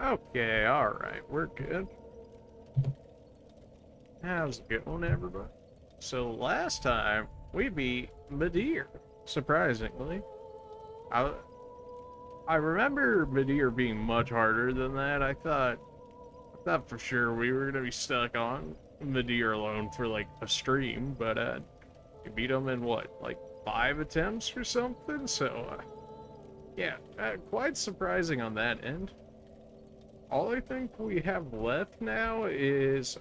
Okay, alright, we're good. How's it going, everybody? So last time, we beat Midir, surprisingly. I, I remember Midir being much harder than that. I thought for sure we were gonna be stuck on Midir alone for like a stream, but you beat him in what, like 5 attempts or something? So yeah, quite surprising on that end. All I think we have left now is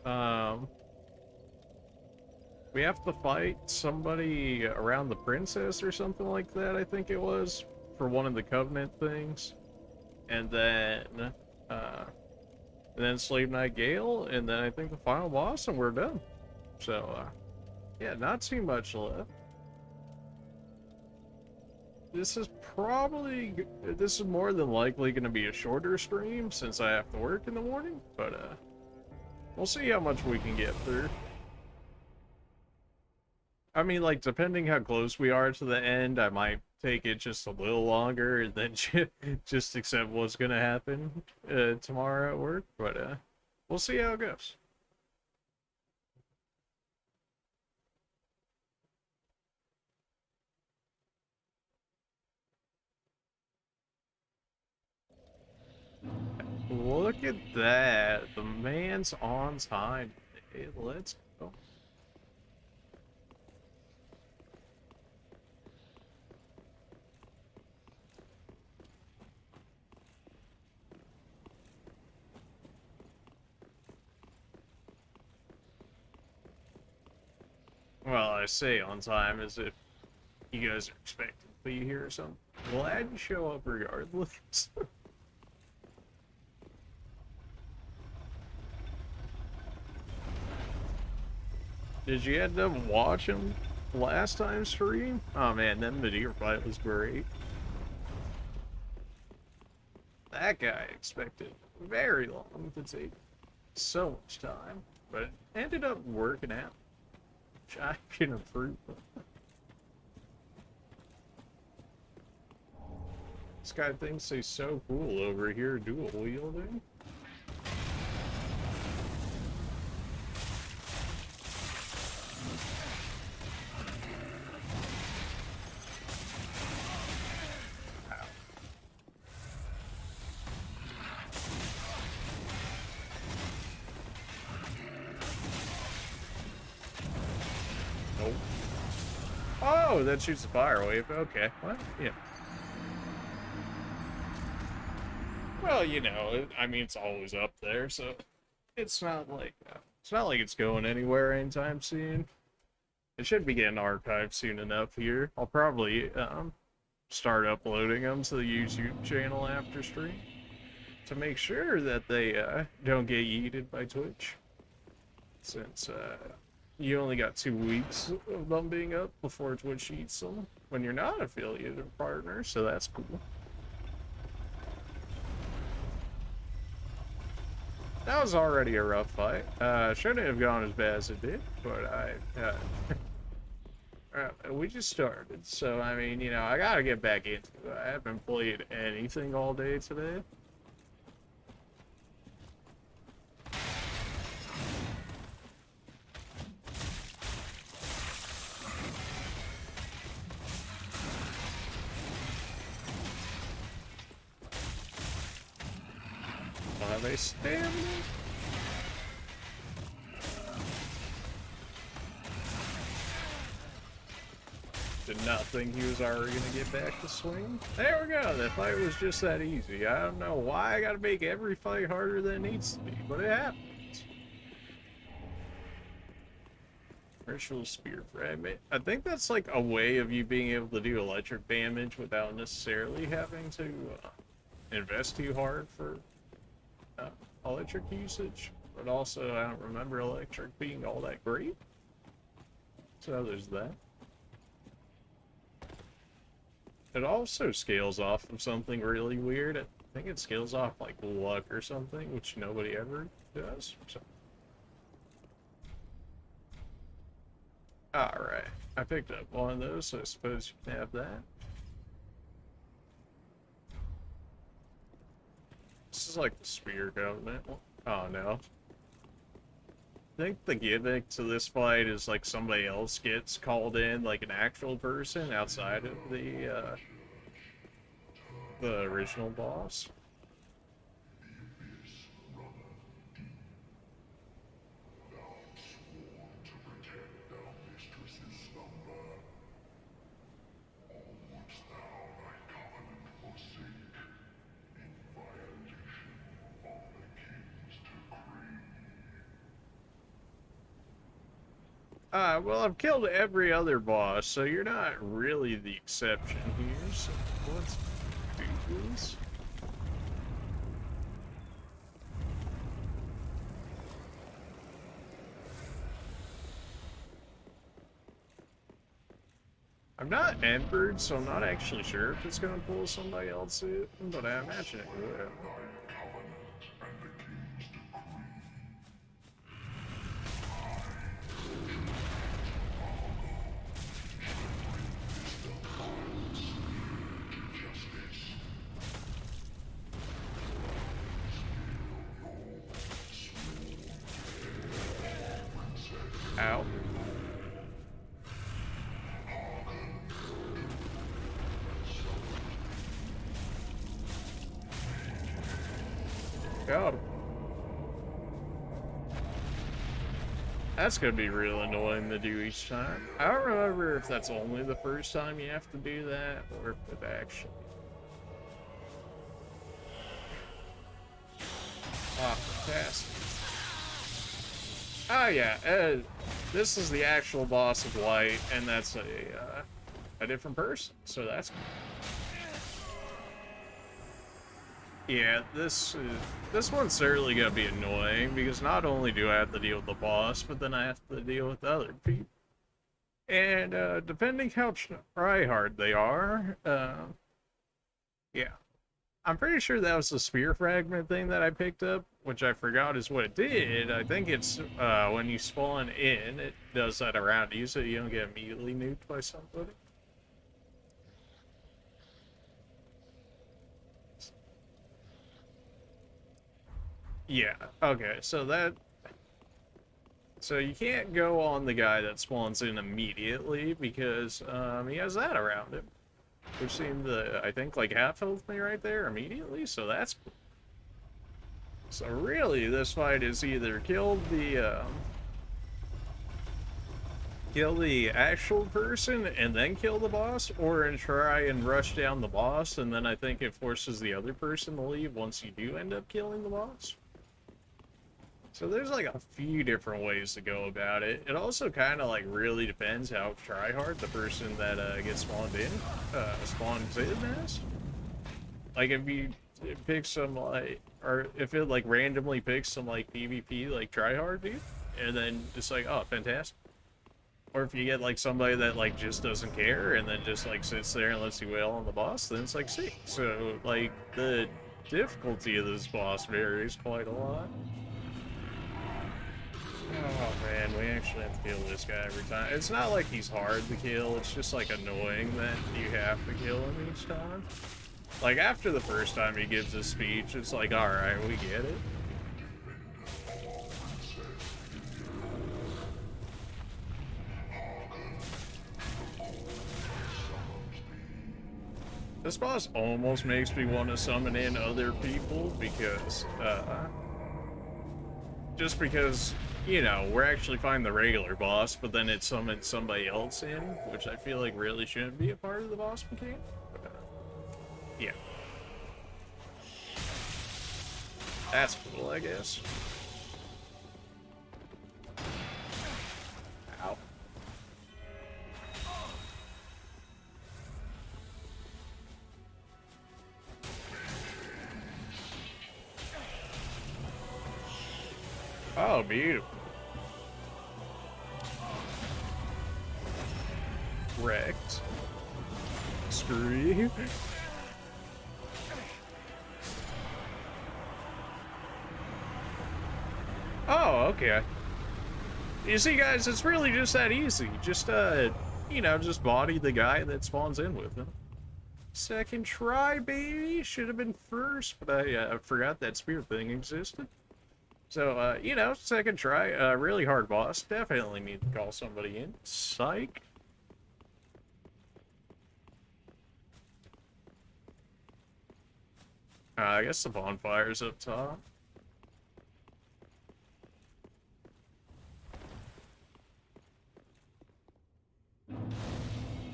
we have to fight somebody around the princess or something like that, I think it was, for one of the covenant things. And then slave Knight Gael, and then I think the final boss, and we're done. So yeah, not too much left. This is more than likely going to be a shorter stream since I have to work in the morning, but we'll see how much we can get through. I mean, like, depending how close we are to the end, I might take it just a little longer and then just accept what's going to happen tomorrow at work, but we'll see how it goes. Look at that. The man's on time. Hey, let's go. Well, I say on time as if you guys are expecting to be here or something. Glad you show up regardless. Did you end up watching last time's stream? Oh man, that Midir fight was great. That guy expected very long to take so much time, but it ended up working out, which I can approve of. This guy thinks he's so cool over here dual wielding. Nope. Oh, that shoots a fire wave. Okay, what? Yeah. Well, you know, I mean, it's always up there, so it's not like it's going anywhere anytime soon. It should be getting archived soon enough here. I'll probably start uploading them to the YouTube channel after stream to make sure that they don't get yeeted by Twitch, since you only got 2 weeks of them being up before Twitch eats them when you're not affiliated partner, so that's cool. That was already a rough fight. Shouldn't have gone as bad as it did, but we just started, so I mean, you know, I gotta get back into it. I haven't played anything all day today. Are they stamina? Did not think he was already gonna get back to swing. There we go. That fight was just that easy. I don't know why I gotta make every fight harder than it needs to be, but it happens. Ritual spear fragment. I think that's like a way of you being able to do electric damage without necessarily having to invest too hard for electric usage. But also, I don't remember electric being all that great. So there's that. It also scales off of something really weird. I think it scales off like luck or something, which nobody ever does. So Alright. I picked up one of those, so I suppose you can have that. This is like the spear government. Oh no. I think the gimmick to this fight is like somebody else gets called in, like an actual person outside of the original boss. Well, I've killed every other boss, so you're not really the exception here, so let's do this. I'm not Empered, so I'm not actually sure if it's gonna pull somebody else in, but I imagine it will. Ow. Got him. That's gonna be real annoying to do each time. I don't remember if that's only the first time you have to do that, or if it actually... Ah, fantastic. Oh yeah, this is the actual boss of Light, and that's a different person, so that's... Yeah, this one's certainly gonna be annoying, because not only do I have to deal with the boss, but then I have to deal with other people. And, depending how try-hard they are, yeah. I'm pretty sure that was the spear fragment thing that I picked up, which I forgot is what it did. I think it's, when you spawn in, it does that around you, so you don't get immediately nuked by somebody. Yeah, okay, so that... So you can't go on the guy that spawns in immediately, because, he has that around him. Which seemed to, I think, like half health me right there immediately, so that's cool. So really, this fight is either kill the actual person and then kill the boss, or try and rush down the boss, and then I think it forces the other person to leave once you do end up killing the boss. So there's like a few different ways to go about it. It also kind of like really depends how try-hard the person that gets spawns in as. Like if you pick some like, or if it like randomly picks some like PvP like try-hard dude, and then just like, oh, fantastic. Or if you get like somebody that like just doesn't care and then just like sits there and lets you wail on the boss, then it's like, see. So like the difficulty of this boss varies quite a lot. Oh man, we actually have to kill this guy every time. It's not like he's hard to kill, it's just like annoying that you have to kill him each time. Like after the first time he gives a speech, it's like, alright, we get it. This boss almost makes me want to summon in other people because, just because, you know, we're actually fighting the regular boss, but then it summons somebody else in, which I feel like really shouldn't be a part of the boss mechanic. Yeah. That's cool, I guess. Ow. Oh, beautiful. Wrecked. Screw you. Oh, okay. You see, guys, it's really just that easy. Just, you know, just body the guy that spawns in with him. Second try, baby. Should have been first, but I forgot that spear thing existed. So, you know, second try. Really hard boss. Definitely need to call somebody in. Psych. I guess the bonfire's up top.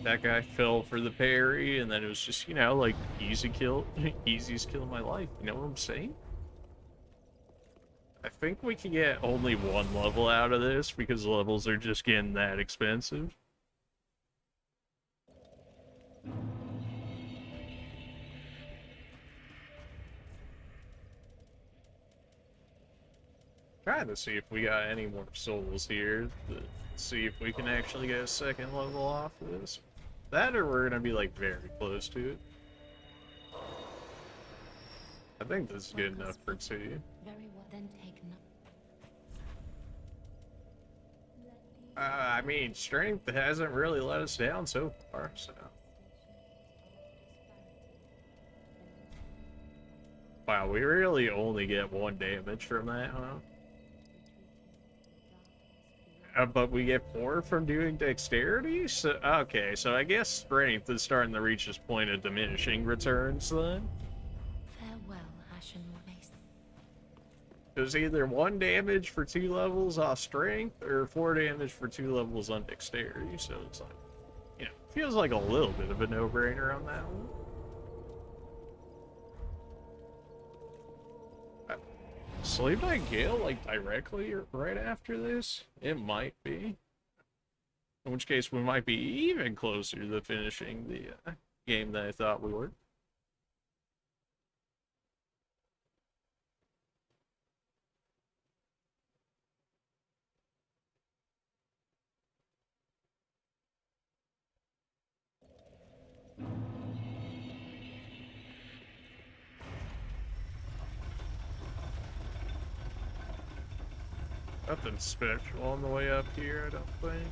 That guy fell for the parry, and then it was just, you know, like, easy kill. Easiest kill of my life. You know what I'm saying? I think we can get only one level out of this, because levels are just getting that expensive. Trying to see if we got any more souls here, to see if we can actually get a second level off of this. That, or we're gonna be, like, very close to it. I think this is good enough for 2. Very well, then take I mean, strength hasn't really let us down so far, so. Wow, we really only get 1 damage from that, huh? But we get 4 from doing dexterity? So, okay, so I guess strength is starting to reach this point of diminishing returns, then? farewell, Ashen Mace. It was either 1 damage for 2 levels off strength, or 4 damage for 2 levels on dexterity, so it's like, you know, feels like a little bit of a no-brainer on that one. Sleep Knight Gael, like, directly or right after this? It might be. In which case, we might be even closer to finishing the game than I thought we were. Nothing special on the way up here, I don't think.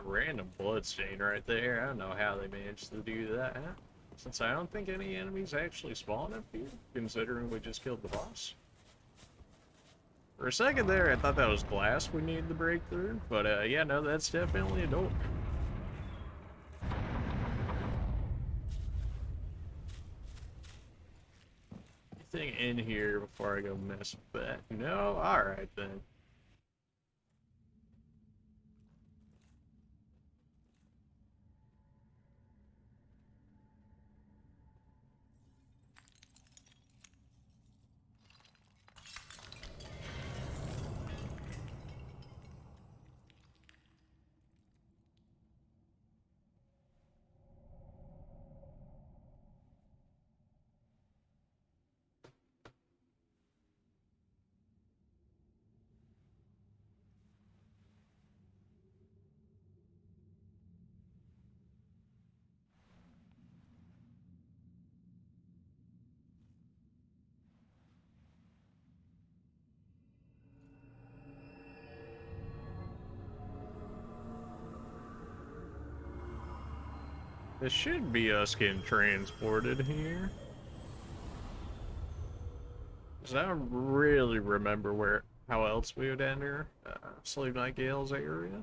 Random bloodstain right there. I don't know how they managed to do that, since I don't think any enemies actually spawn up here, considering we just killed the boss. For a second there, I thought that was glass we needed to break through, but yeah, no, that's definitely a door. Anything in here before I go mess with that? No? Alright then. This should be us getting transported here. Because I don't really remember how else we would enter Sleep Knight Gael's area.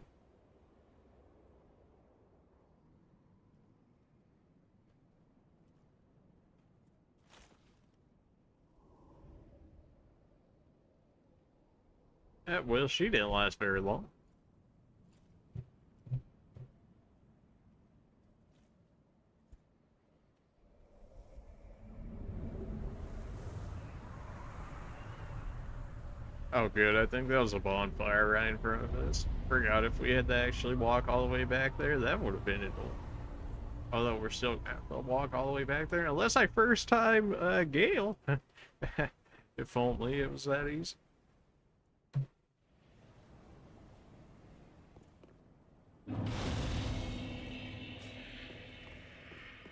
Well, she didn't last very long. Oh good, I think that was a bonfire right in front of us. Forgot if we had to actually walk all the way back there, that would have been it. Although we're still gonna have to walk all the way back there, unless I first time Gale. If only it was that easy.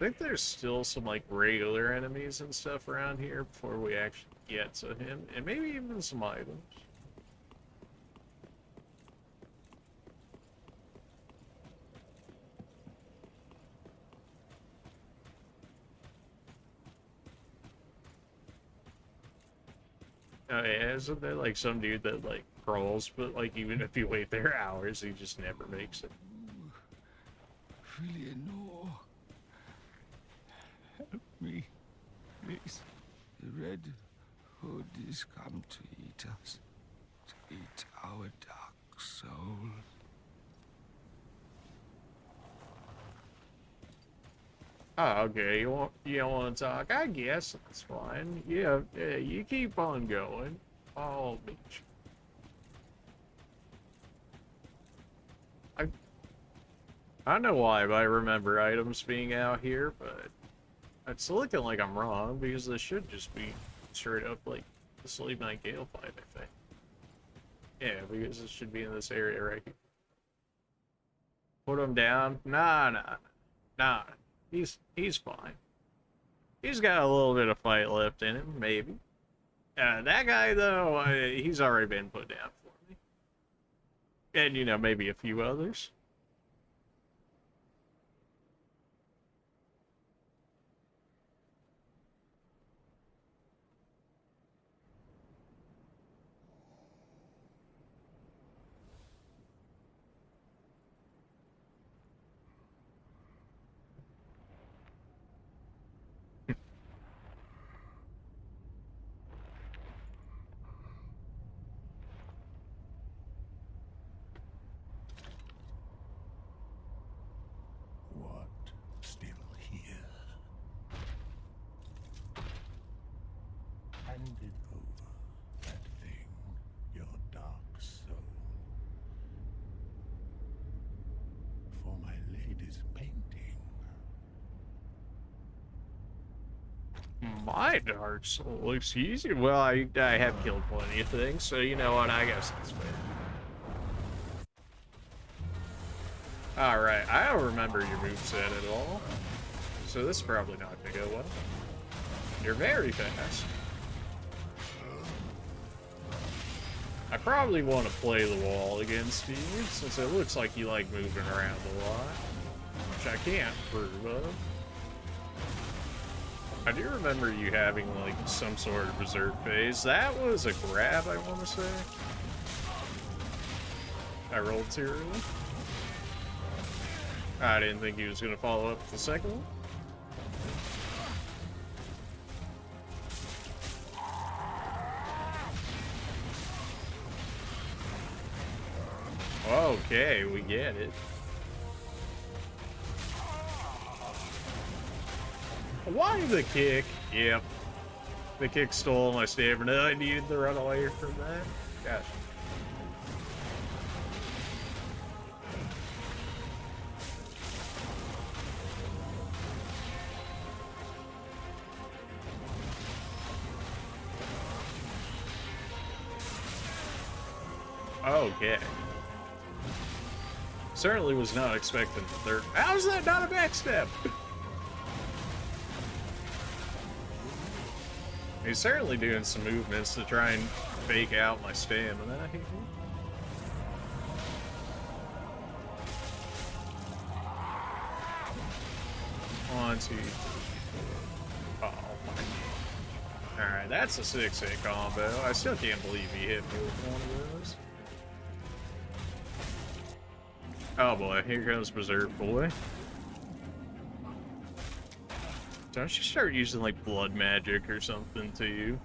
think there's still some like regular enemies and stuff around here before we actually get to him, and maybe even some items. Oh yeah, isn't there like some dude that like crawls, but like even if you wait there hours, he just never makes it? Really no. Help me, please. The Red Hood is come to eat us, to eat our dark souls. Oh, okay. You don't want to talk? I guess that's fine. Yeah, yeah. You keep on going. I'll meet you. I don't know why, but I remember items being out here, but it's looking like I'm wrong because this should just be straight up like the Slave Knight Gael fight, I think. Yeah, because this should be in this area right here. Put him down? Nah. He's fine. He's got a little bit of fight left in him, maybe. That guy though, he's already been put down for me. And you know, maybe a few others. What? Still here? Hand it over, that thing, your dark soul. For my lady's painting. My dark soul, excuse you. Well, I have killed plenty of things, so you know what? I guess that's fair. Alright, I don't remember your moveset at all. So this is probably not gonna go well. You're very fast. I probably want to play the wall against you, since it looks like you like moving around a lot. Which I can't prove of. I do remember you having like some sort of reserve phase. That was a grab, I want to say. I rolled too early. I didn't think he was going to follow up with the second one. Okay, we get it. Why the kick? Yep. The kick stole my stamina. I needed to run away from that. Gosh. Okay. Certainly was not expecting the third. How is that not a backstep? He's certainly doing some movements to try and fake out my stamina. 1, 2, 3, 4. Oh my. Alright, that's a 6-hit combo. I still can't believe he hit me with one of those. Oh boy, here comes Berserk Boy. Don't you start using like blood magic or something to you?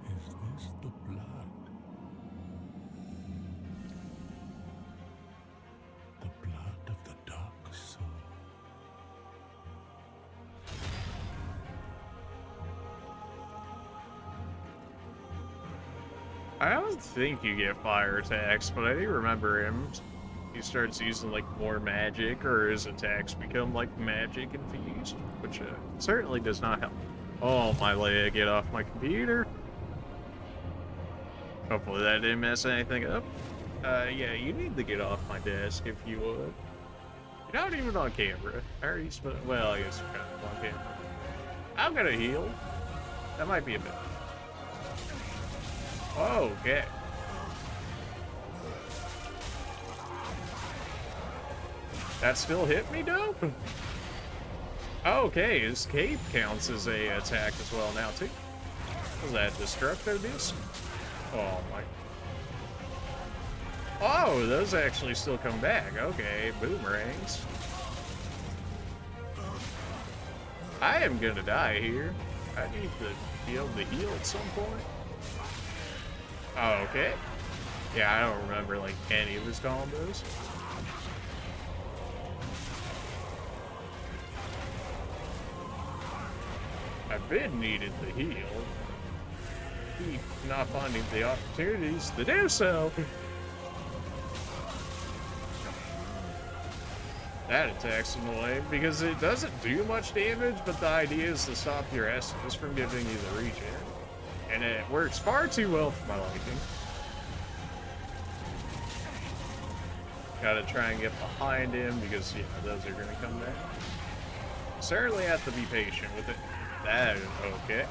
Is this the blood? The blood of the dark soul. I don't think you get fire attacks, but I do remember him. He starts using like more magic, or his attacks become like magic infused, which certainly does not help. Oh my leg, get off my computer. Hopefully that didn't mess anything up. Yeah, you need to get off my desk if you would. You're not even on camera. Are you well, I guess you're kind of on camera. I'm gonna heal. That might be a bit. Oh, okay. That still hit me, dope? Okay, his cape counts as a attack as well now, too. Was that Destructo Disc? Oh, my. Oh, those actually still come back. Okay, boomerangs. I am gonna die here. I need to be able to heal at some point. Oh, okay. Yeah, I don't remember, like, any of his combos. I've been needed to heal. Keep not finding the opportunities to do so. That attack's annoying because it doesn't do much damage, but the idea is to stop your Estus from giving you the regen. And it works far too well for my liking. Gotta try and get behind him because, yeah, those are gonna come back. Certainly have to be patient with it. That is okay.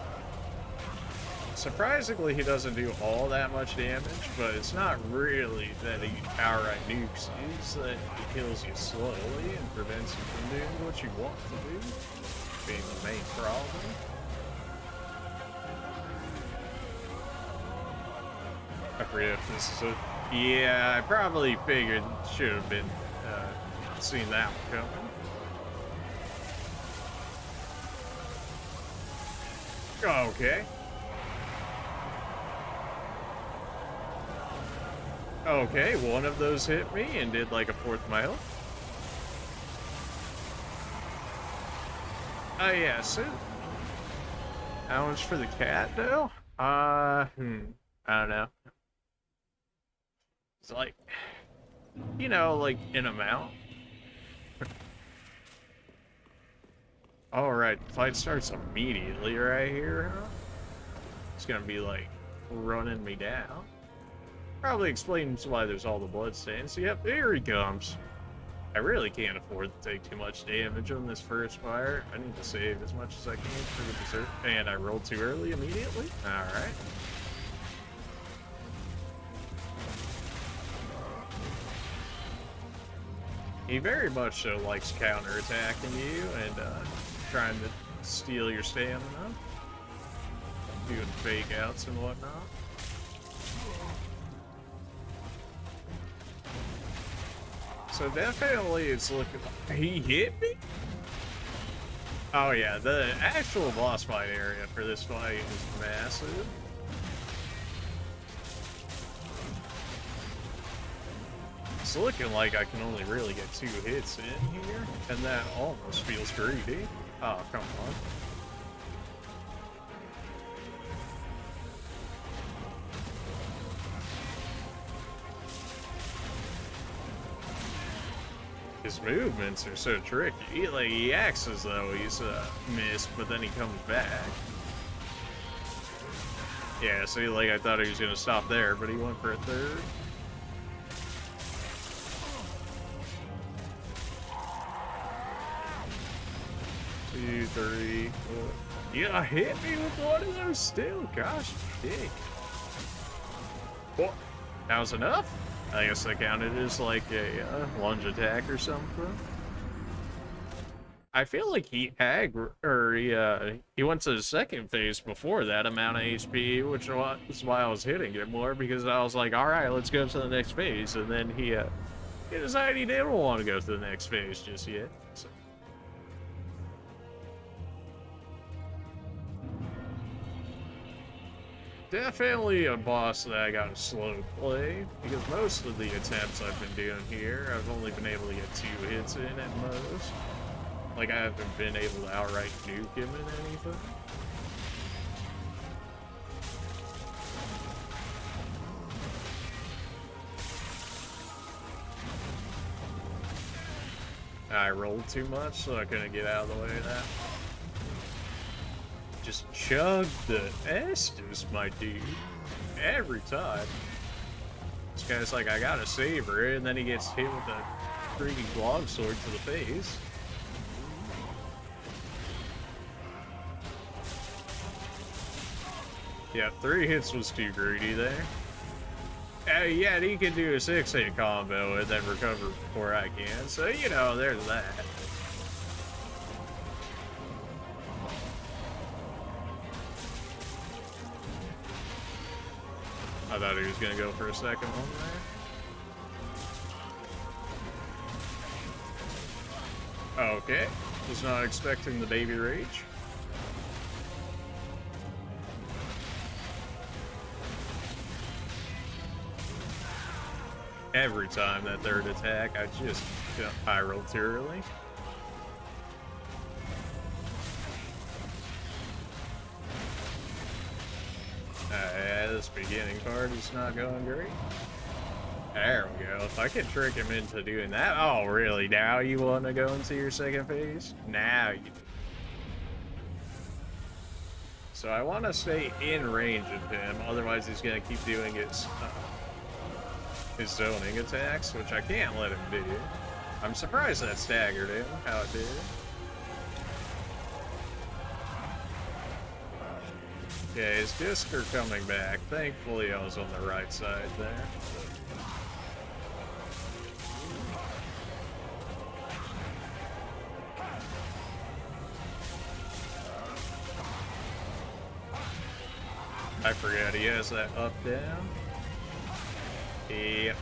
Surprisingly, he doesn't do all that much damage, but it's not really that he outright nukes you. It's that he kills you slowly and prevents you from doing what you want to do, being the main problem. I forget if this is a... Yeah, I probably figured, should have been, seen that one coming. Okay. Okay, one of those hit me and did like a fourth of my health. Oh yeah, so how much for the cat though? I don't know. It's like, you know, like an amount. Alright, the fight starts immediately right here, huh? It's gonna be like running me down. Probably explains why there's all the bloodstains. Yep, here he comes. I really can't afford to take too much damage on this first fire. I need to save as much as I can for the dessert. And I rolled too early immediately. Alright. He very much so likes counterattacking you and trying to steal your stamina. Doing fake outs and whatnot. So definitely it's looking like he hit me? Oh yeah, the actual boss fight area for this fight is massive. It's looking like I can only really get 2 hits in here, and that almost feels greedy. Oh, come on. His movements are so tricky. Like, he acts as though he's missed, but then he comes back. Yeah, see, like, I thought he was gonna stop there, but he went for a third. Two, three, four. Yeah, hit me with one of those still. Gosh, dick. Well, that was enough? I guess that counted as like a lunge attack or something. I feel like he he went to the second phase before that amount of HP, which is why I was hitting it more, because I was like, all right, let's go to the next phase, and then he decided he didn't want to go to the next phase just yet. So. Definitely a boss that I gotta slow play, because most of the attempts I've been doing here, I've only been able to get 2 hits in at most. Like, I haven't been able to outright nuke him in anything. I rolled too much, so I couldn't get out of the way of that. Just chug the Estus, my dude. every time. This guy's like, I gotta save her, and then he gets hit with a freaking longsword to the face. Yeah, 3 hits was too greedy there. Yeah, he can do a 6-hit combo and then recover before I can, so you know, there's that. I thought he was gonna go for a second one there. Okay, was not expecting the baby rage. Every time that third attack, I just high roll too early. Yeah, this beginning part is not going great. There we go. If I could trick him into doing that. Oh, really? Now you want to go into your second phase? Now you do. So I want to stay in range of him, otherwise he's going to keep doing his zoning attacks, which I can't let him do. I'm surprised that staggered him, how it did. Yeah, his discs are coming back. Thankfully, I was on the right side there. I forgot he has that up-down. Yep.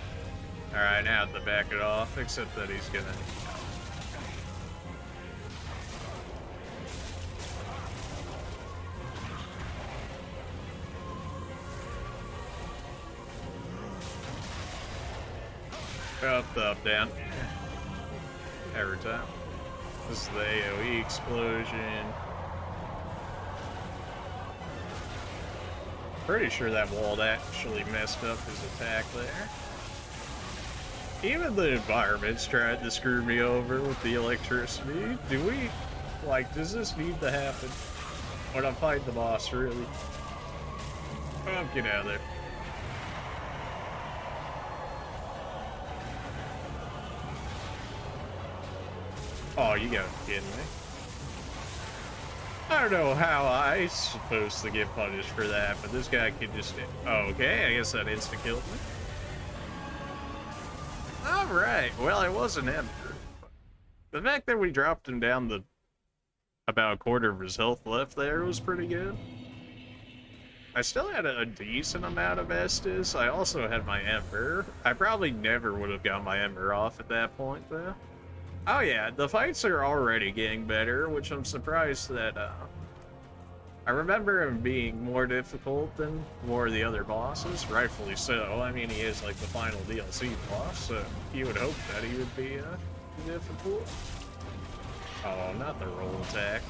Alright, now I have to back it off, except that he's gonna... up, down. Every time. This is the AoE explosion. Pretty sure that wall actually messed up his attack there. Even the environments tried to screw me over with the electricity. Do we, like, does this need to happen? When I'm fighting the boss, really? Oh, get out of there. Oh, you gotta be kidding me. I don't know how I'm supposed to get punished for that, but this guy could just... Oh, okay, I guess that insta-killed me. Alright, well, it was an Emperor. The fact that we dropped him down to about a quarter of his health left there was pretty good. I still had a decent amount of Estus. I also had my Emperor. I probably never would have got my Emperor off at that point, though. Oh yeah, the fights are already getting better, which I'm surprised that, I remember him being more difficult than more of the other bosses, rightfully so. I mean, he is like the final DLC boss, so you would hope that he would be, difficult. Oh, not the roll attack.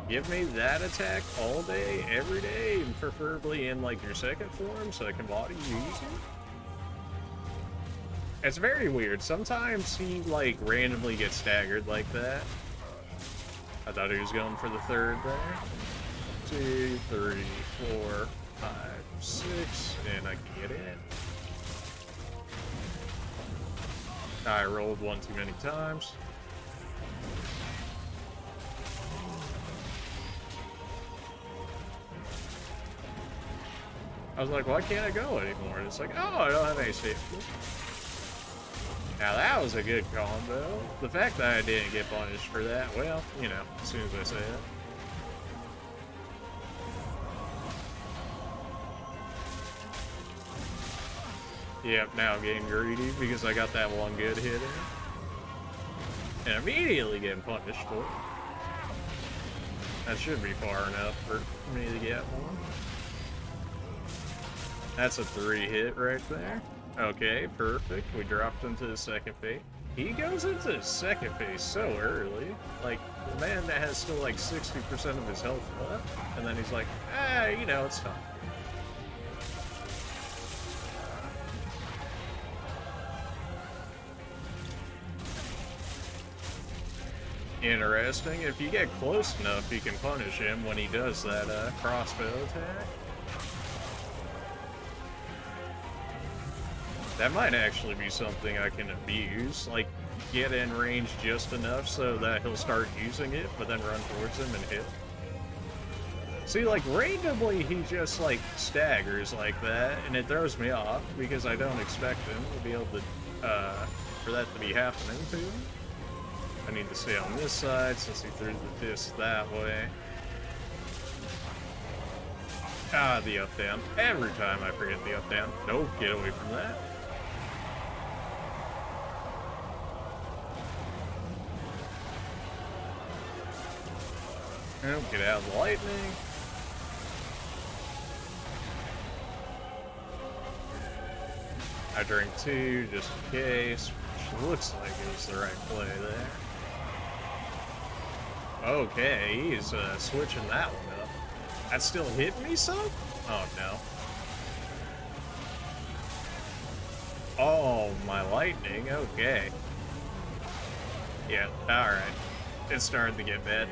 Give me that attack all day, every day, and preferably in, like, your second form, so I can body you easier. It's very weird. Sometimes he, like, randomly gets staggered like that. I thought he was going for the third there. 2, 3, 4, 5, 6, and I can get in. I rolled one too many times. I was like, why can't I go anymore? And it's like, oh, I don't have any safety. Now that was a good combo. The fact that I didn't get punished for that, well, you know, as soon as I say it. Yep, now I'm getting greedy because I got that one good hit in. And immediately getting punished for it. That should be far enough for me to get one. That's a 3-hit right there. Okay, perfect. We dropped him to the second phase. He goes into his second phase so early. Like, the man that has still like 60% of his health left. And then he's like, you know, it's time. Interesting. If you get close enough, you can punish him when he does that crossbow attack. That might actually be something I can abuse, like get in range just enough so that he'll start using it, but then run towards him and hit. See, like, randomly he just, like, staggers like that, and it throws me off because I don't expect him to be able to, for that to be happening to him. I need to stay on this side since he threw the disc that way. Ah, the up down. Every time I forget the up down. Nope, get away from that. Nope, get out of the lightning. I drink 2 just in case, which looks like it was the right play there. Okay, he's switching that one up. That still hit me some? Oh no. Oh, my lightning, okay. Yeah, alright. It's starting to get bad.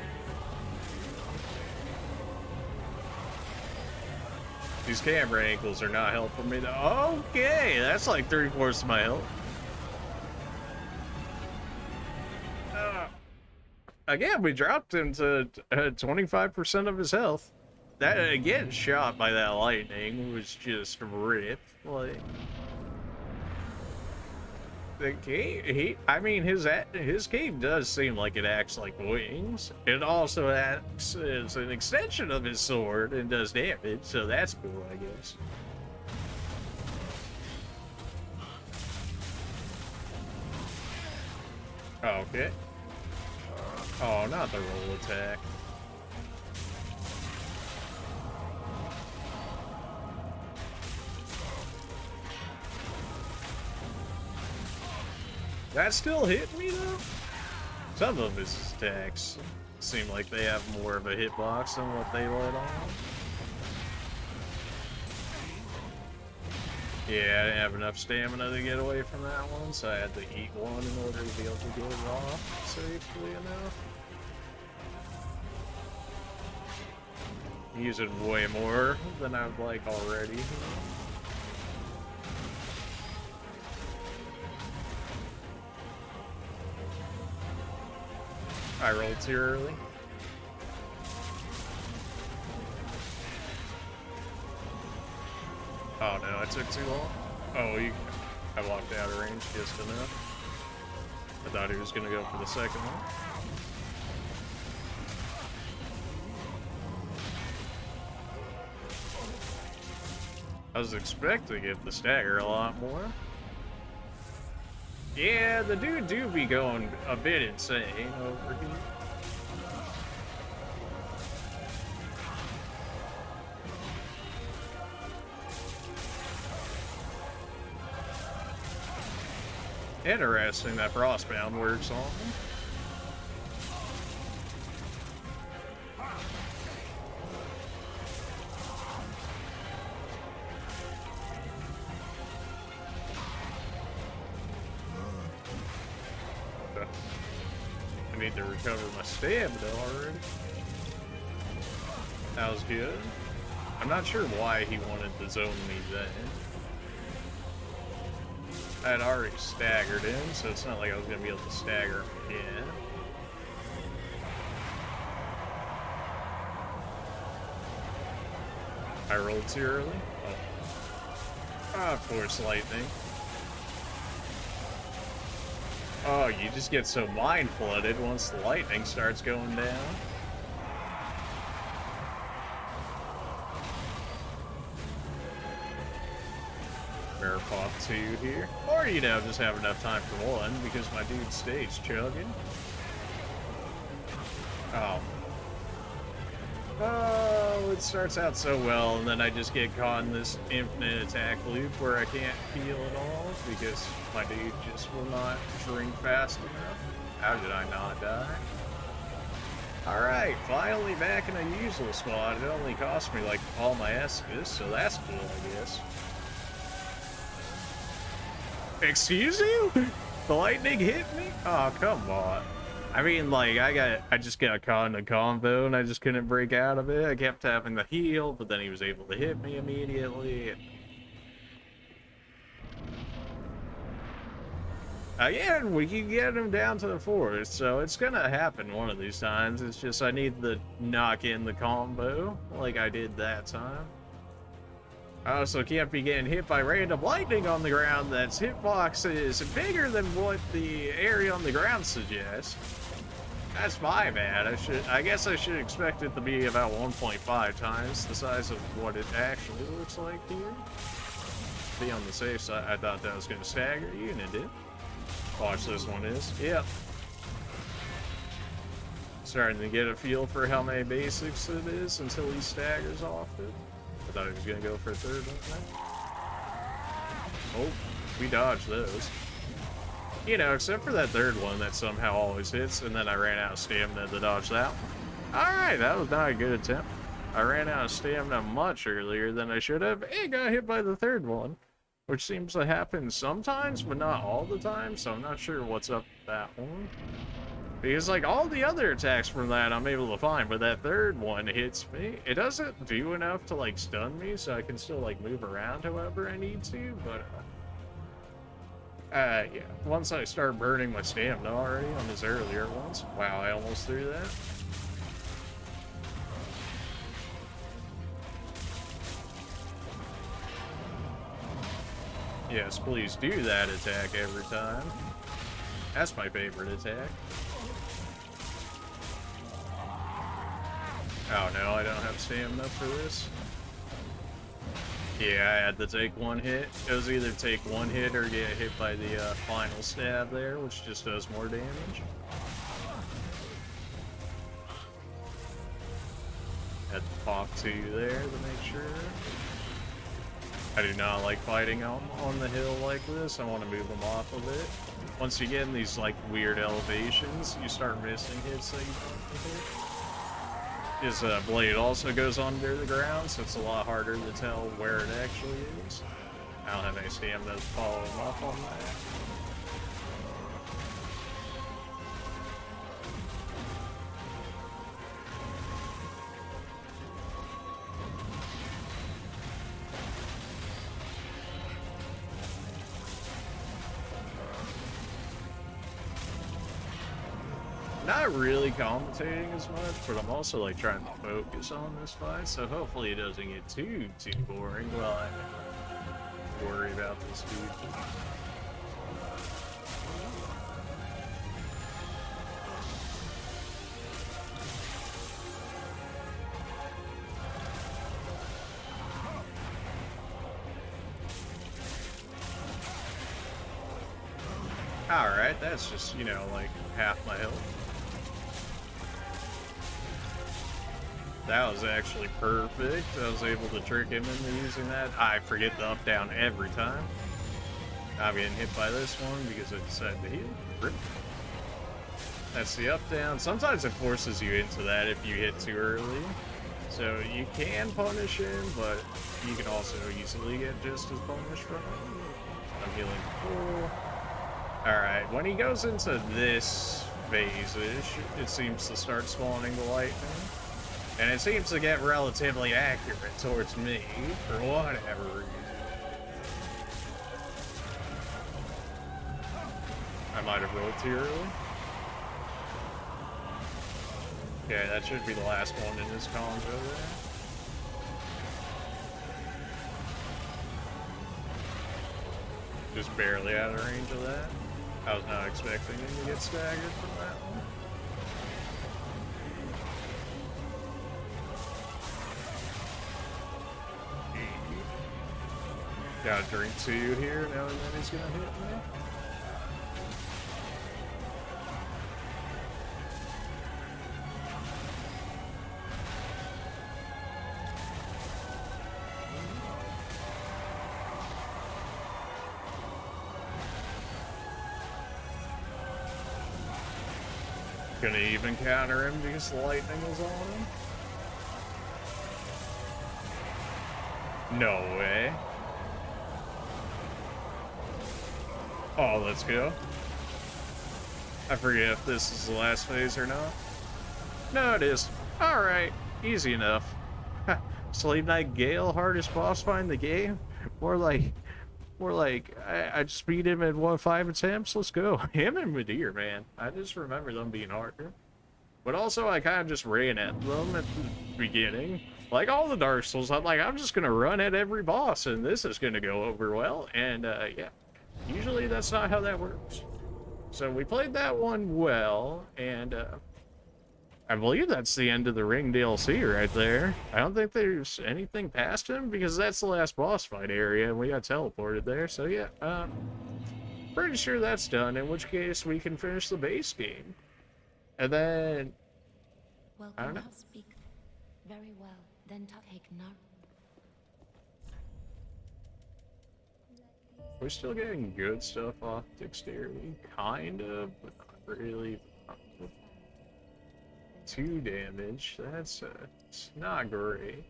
These camera angles are not helping me though. Okay, that's like 3/4 of my health. Again, we dropped him to 25% of his health. That getting shot by that lightning was just ripped. Like the cape, I mean, his cape does seem like it acts like wings. It also acts as an extension of his sword and does damage, so that's cool, I guess. Okay. Oh, not the roll attack. That still hit me though? Some of his attacks seem like they have more of a hitbox than what they let on. Yeah, I didn't have enough stamina to get away from that one, so I had to eat one in order to be able to get it off safely enough. Using way more than I would like already. I rolled too early. Oh no, I took too long. Oh, I walked out of range just enough. I thought he was gonna go for the second one. I was expecting it to stagger a lot more. Yeah, the dude do be going a bit insane over here. Interesting that Frostbound works on him. I need to recover my stamina already. That was good. I'm not sure why he wanted to zone me then. I had already staggered him, so it's not like I was going to be able to stagger him again. I rolled too early? Oh, of course, lightning. Oh, you just get so mind flooded once the lightning starts going down. Bear pop 2 here. Or, you know, just have enough time for 1 because my dude stays chugging. Oh. Oh, it starts out so well, and then I just get caught in this infinite attack loop where I can't heal at all because my dude just will not drink fast enough. How did I not die? Alright, finally back in a usual spot. It only cost me like all my Estus, so that's cool, I guess. Excuse you? The lightning hit me? Oh, come on. I mean, like, I just got caught in a combo and I just couldn't break out of it. I kept having to heal, but then he was able to hit me immediately. Again, we can get him down to the forest, so it's gonna happen one of these times. It's just I need to knock in the combo like I did that time. I also can't be getting hit by random lightning on the ground that's hitboxes bigger than what the area on the ground suggests. That's my bad. I guess I should expect it to be about 1.5 times the size of what it actually looks like here. Be on the safe side. I thought that was gonna stagger you, and it did. Watch, this one is. Yep. Starting to get a feel for how many basics it is until he staggers off it. I thought he was gonna go for a third one. Oh, we dodged those. You know, except for that third one that somehow always hits, and then I ran out of stamina to dodge that one. Alright, that was not a good attempt. I ran out of stamina much earlier than I should have, and got hit by the third one. Which seems to happen sometimes, but not all the time, so I'm not sure what's up with that one. Because, like, all the other attacks from that I'm able to find, but that third one hits me. It doesn't do enough to, like, stun me, so I can still, like, move around however I need to, but, yeah. Once I start burning my stamina already on his earlier ones. Wow, I almost threw that. Yes, please do that attack every time. That's my favorite attack. Oh no, I don't have stamina for this. Yeah, I had to take one hit. It was either take one hit or get hit by the final stab there, which just does more damage. Had to pop two there to make sure. I do not like fighting on the hill like this. I want to move them off of it. Once you get in these like weird elevations, you start missing hits that you don't hit. His blade also goes under the ground, so it's a lot harder to tell where it actually is. I don't have any stamina to follow him up on that. Not really commentating as much, but I'm also like trying to focus on this fight, so hopefully it doesn't get too boring while I worry about this dude. Alright, that's just, you know, like half my health. That was actually perfect. I was able to trick him into using that. I forget the up down every time. I'm getting hit by this one because I decided to heal. Rip. That's the up down. Sometimes it forces you into that if you hit too early. So you can punish him, but you can also easily get just as punished from him. I'm healing full. Alright, when he goes into this phase-ish, it seems to start spawning the lightning. And it seems to get relatively accurate towards me, for whatever reason. I might have rolled too early. Okay, that should be the last one in this combo there. Just barely out of range of that. I was not expecting him to get staggered from that one. Gotta drink two here, now and then he's gonna hit me. Gonna even counter him because the lightning was on him. No way. Oh, let's go. I forget if this is the last phase or not. No, it is. Alright, easy enough. Slave Knight Gael, hardest boss fight in the game? More We're like, I just beat him in 5 attempts. Let's go. Him and Midir, man. I just remember them being harder. But also, I kind of just ran at them at the beginning. Like all the Dark Souls, I'm just going to run at every boss, and this is going to go over well. And, yeah. Usually, that's not how that works. So, we played that one well, and, I believe that's the end of the Ring DLC right there. I don't think there's anything past him, because that's the last boss fight area, and we got teleported there. So, yeah, pretty sure that's done, in which case we can finish the base game. And then, Well, I don't know. speak very well. Then take no. We're still getting good stuff off dexterity, kind of, but not really. 2 damage. That's it's not great.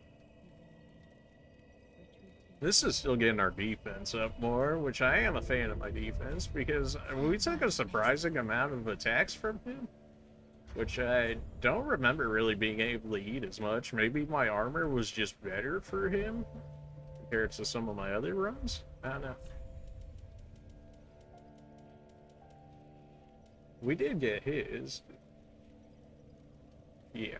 This is still getting our defense up more, which I am a fan of my defense because we took a surprising amount of attacks from him, which I don't remember really being able to eat as much. Maybe my armor was just better for him compared to some of my other runs. I don't know. We did get his. Yeah.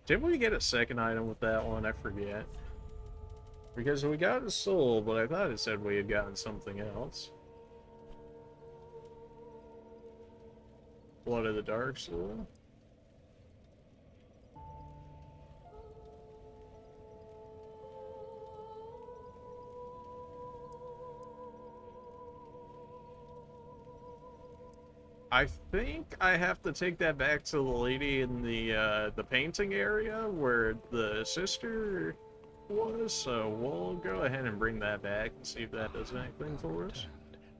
Did we get a second item with that one? I forget. Because we got a soul, but I thought it said we had gotten something else. Blood of the Dark Soul. I think I have to take that back to the lady in the painting area where the sister was, so we'll go ahead and bring that back and see if that does anything for us.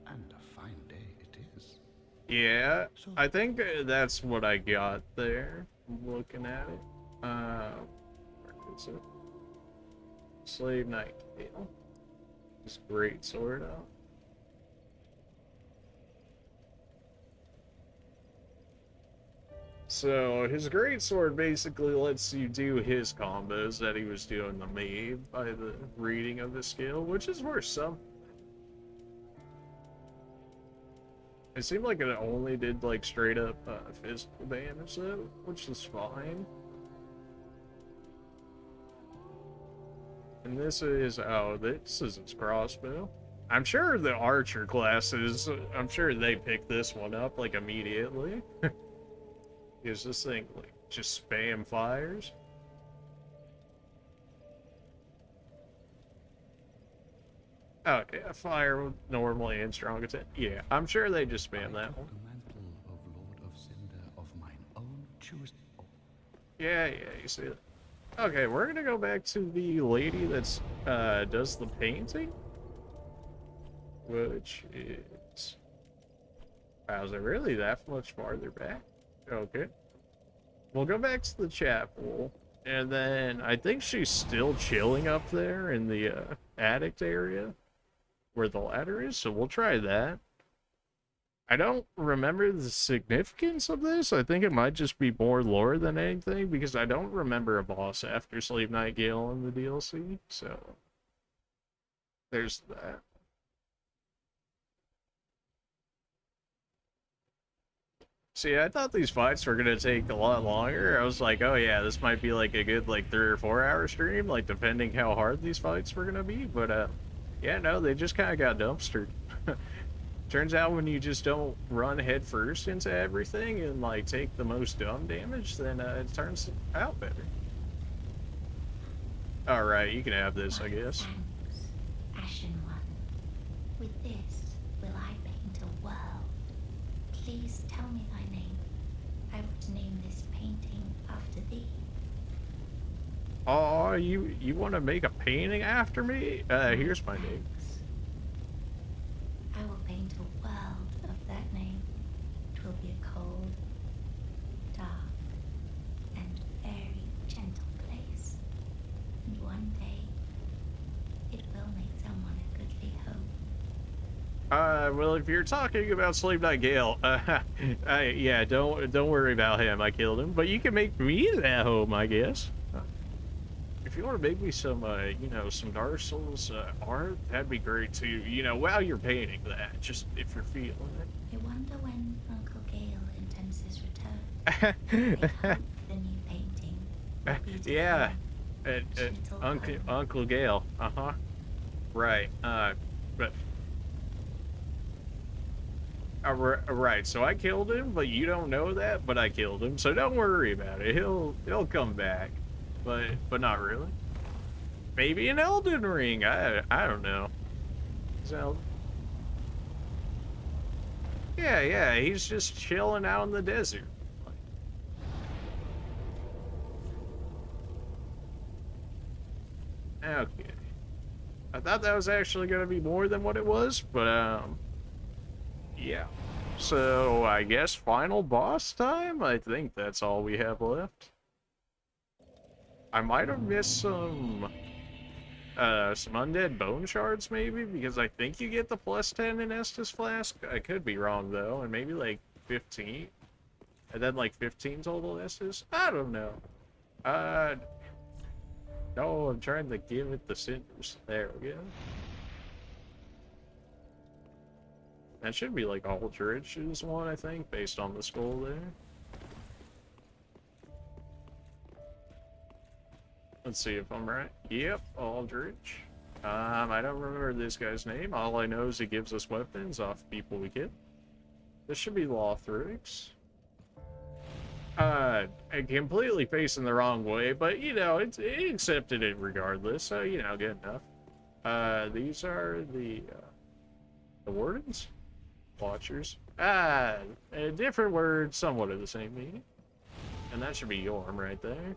And a fine day it is. Yeah, I think that's what I got there, looking at it. Where is it? Slave Knight Gael. This great sword out. So, his greatsword basically lets you do his combos that he was doing to me by the reading of the skill, which is worth some. It seemed like it only did, like, straight up physical damage, though, which is fine. And this is, oh, this is his crossbow. I'm sure the archer classes, I'm sure they picked this one up, like, immediately. Is this thing like just spam fires? Oh, yeah, fire normally and strong attack. Yeah, I'm sure they just spam that one. The mantle of Lord of Cinder of mine own choose. Yeah, you see it. Okay, we're gonna go back to the lady that's does the painting, which is. Wow, is it really that much farther back? Okay. We'll go back to the chapel, and then I think she's still chilling up there in the attic area where the ladder is, so we'll try that. I don't remember the significance of this. I think it might just be more lore than anything, because I don't remember a boss after Slave Knight Gael in the DLC, so there's that. See, I thought these fights were gonna take a lot longer. I was like, oh yeah, this might be like a good like 3 or 4 hour stream, like depending how hard these fights were gonna be. But yeah, no, they just kind of got dumpstered. Turns out when you just don't run head first into everything and like take the most dumb damage, then it turns out better. All right, you can have this, I guess. Thanks, Ashen One. With this, will I paint a world? Please tell me thy name. I would name this painting after thee. Oh, you want to make a painting after me? Here's my name. Thanks. I will paint a world of that name. It will be a cold, dark, and very gentle place. And one day, it will make someone a goodly home. Well, if you're talking about Slave Knight Gael, yeah, don't worry about him. I killed him, but you can make me that home, I guess. If if you want to make me some, you know, some Dark Souls art, that'd be great too. You know, while you're painting that, just if you're feeling I wonder when Uncle Gael intends his return. it. I hope the new painting will be to Yeah, him a gentle Uncle home. Uncle Gael. Uh-huh. Right. But right. So I killed him, but you don't know that. But I killed him, so don't worry about it. He'll come back, but not really. Maybe an Elden Ring. I don't know. So yeah. He's just chilling out in the desert. Okay. I thought that was actually gonna be more than what it was, but yeah. So I guess final boss time? I think that's all we have left. I might have missed some undead bone shards maybe, because I think you get the +10 in Estus Flask. I could be wrong though, and maybe like 15. And then like 15 total Estus? I don't know. No, I'm trying to give it the cinders. There we go. That should be like Aldrich's one, I think, based on the skull there. Let's see if I'm right. Yep, Aldrich. I don't remember this guy's name. All I know is he gives us weapons off people we kill. This should be Lothrix. Completely facing the wrong way, but you know, it accepted it regardless, so you know, good enough. These are the wardens? Watchers. A different word, somewhat of the same meaning. And that should be Yorm right there.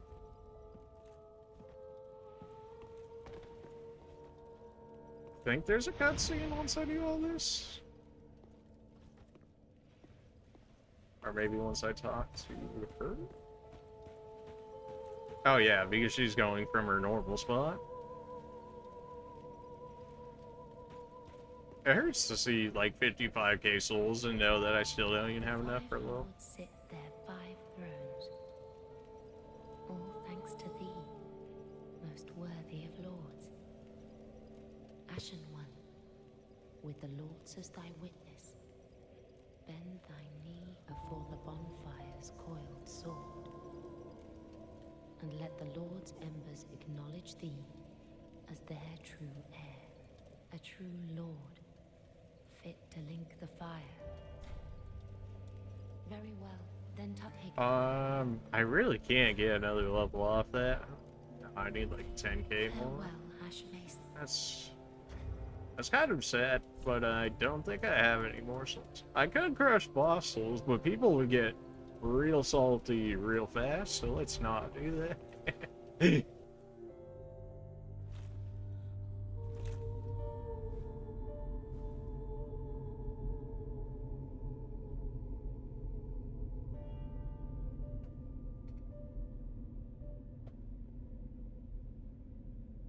Think there's a cutscene once I do all this? Or maybe once I talk to her? Oh yeah, because she's going from her normal spot. It hurts to see like 55k souls and know that I still don't even have enough for a little. Sit there 5 thrones, all thanks to thee, most worthy of lords. Ashen one, with the lords as thy witness, bend thy knee before the bonfire's coiled sword, and let the lord's embers acknowledge thee as their true heir, a true lord, fit to link the fire. Very well, then I really can't get another level off that. I need like 10k more. That's kind of sad, but I don't think I have any more souls. I could crush boss souls, but people would get real salty real fast, so let's not do that.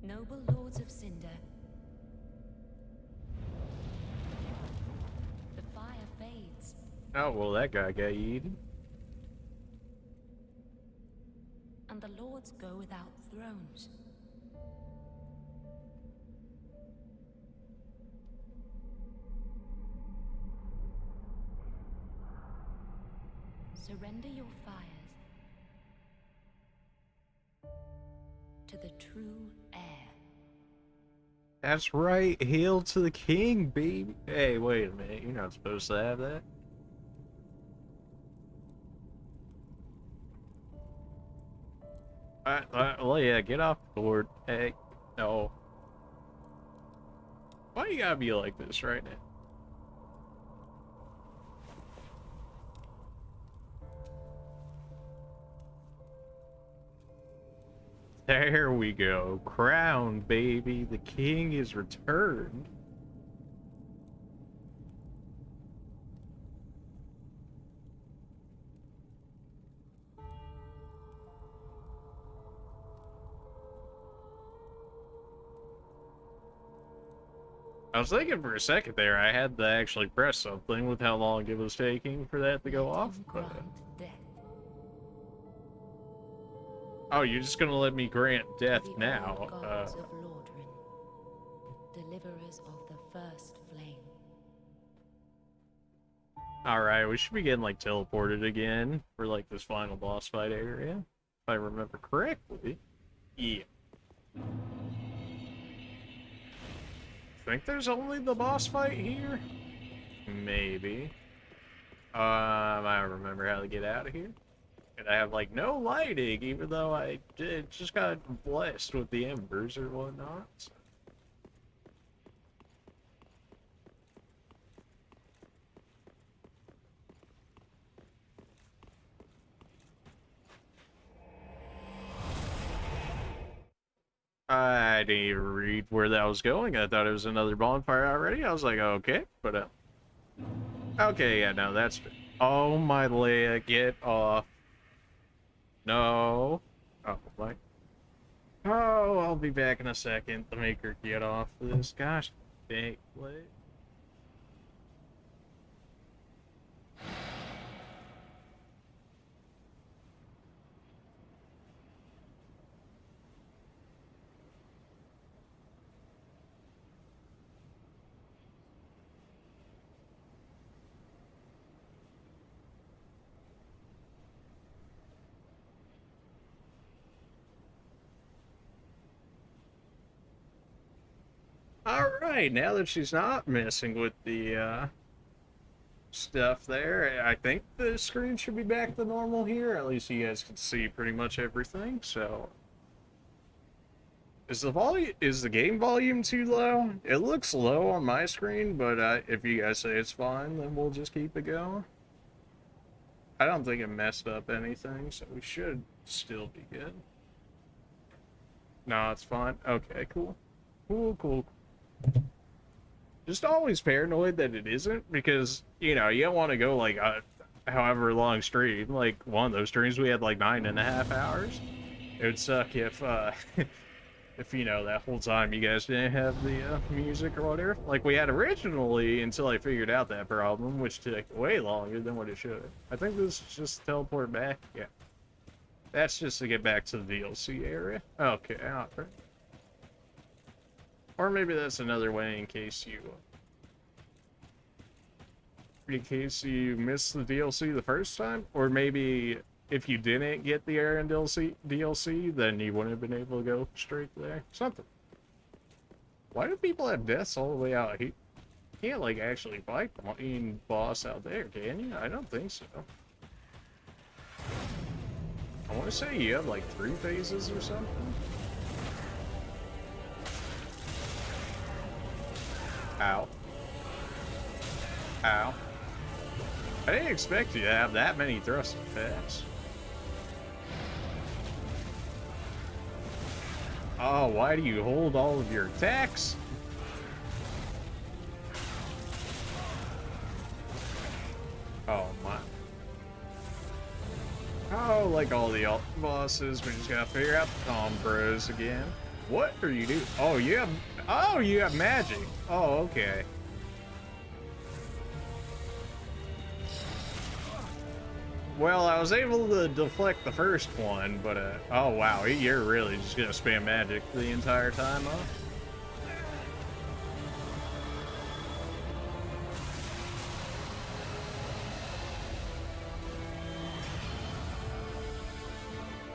Noble lords of Cinder, the fire fades. Oh, well, that guy got eaten. And the lords go without thrones. Surrender your fires to the true heir. That's right, hail to the king, baby. Hey, wait a minute, you're not supposed to have that. Well, yeah, get off the board. Hey, no. Why you gotta be like this right now? There we go. Crown, baby. The king is returned. I was thinking for a second there I had to actually press something with how long it was taking for that to go off. But... Oh, you're just gonna let me grant death The now? old gods of Lordran, deliverers of the first flame. Alright, we should be getting, like, teleported again for, like, this final boss fight area. If I remember correctly. Yeah. Think there's only the boss fight here? Maybe. I don't remember how to get out of here. And I have, like, no lighting, even though I did just got blessed with the embers or whatnot. So. I didn't even read where that was going. I thought it was another bonfire already. I was like, okay, but okay, yeah, no, that's. Oh my leg, get off. No. Oh my. Oh, I'll be back in a second to make her get off this. Gosh, dang leg. Alright, now that she's not messing with the stuff there, I think the screen should be back to normal here. At least you guys can see pretty much everything, so. Is the game volume too low? It looks low on my screen, but if you guys say it's fine, then we'll just keep it going. I don't think it messed up anything, so we should still be good. No, it's fine. Okay, cool. Cool. Just always paranoid that it isn't, because, you know, you don't want to go, like, however long stream. Like, one of those streams we had, like, 9.5 hours. It would suck if, if, you know, that whole time you guys didn't have the music or whatever. Like we had originally, until I figured out that problem, which took way longer than what it should have. I think this is just teleport back. Yeah. That's just to get back to the DLC area. Okay, alright. Or maybe that's another way in case you missed the DLC the first time, or maybe if you didn't get the Aaron DLC, then you wouldn't have been able to go straight there. Something. Why do people have deaths all the way out here? You can't, like, actually fight the main boss out there, can you? I don't think so. I want to say you have, like, 3 phases or something. Ow. Ow. I didn't expect you to have that many thrust attacks. Oh, why do you hold all of your attacks? Oh my. Oh, like all the alt bosses, we just gotta figure out the combos again. What are you doing? Oh, you have magic. Oh, okay. Well, I was able to deflect the first one, but, oh wow, you're really just gonna spam magic the entire time, huh?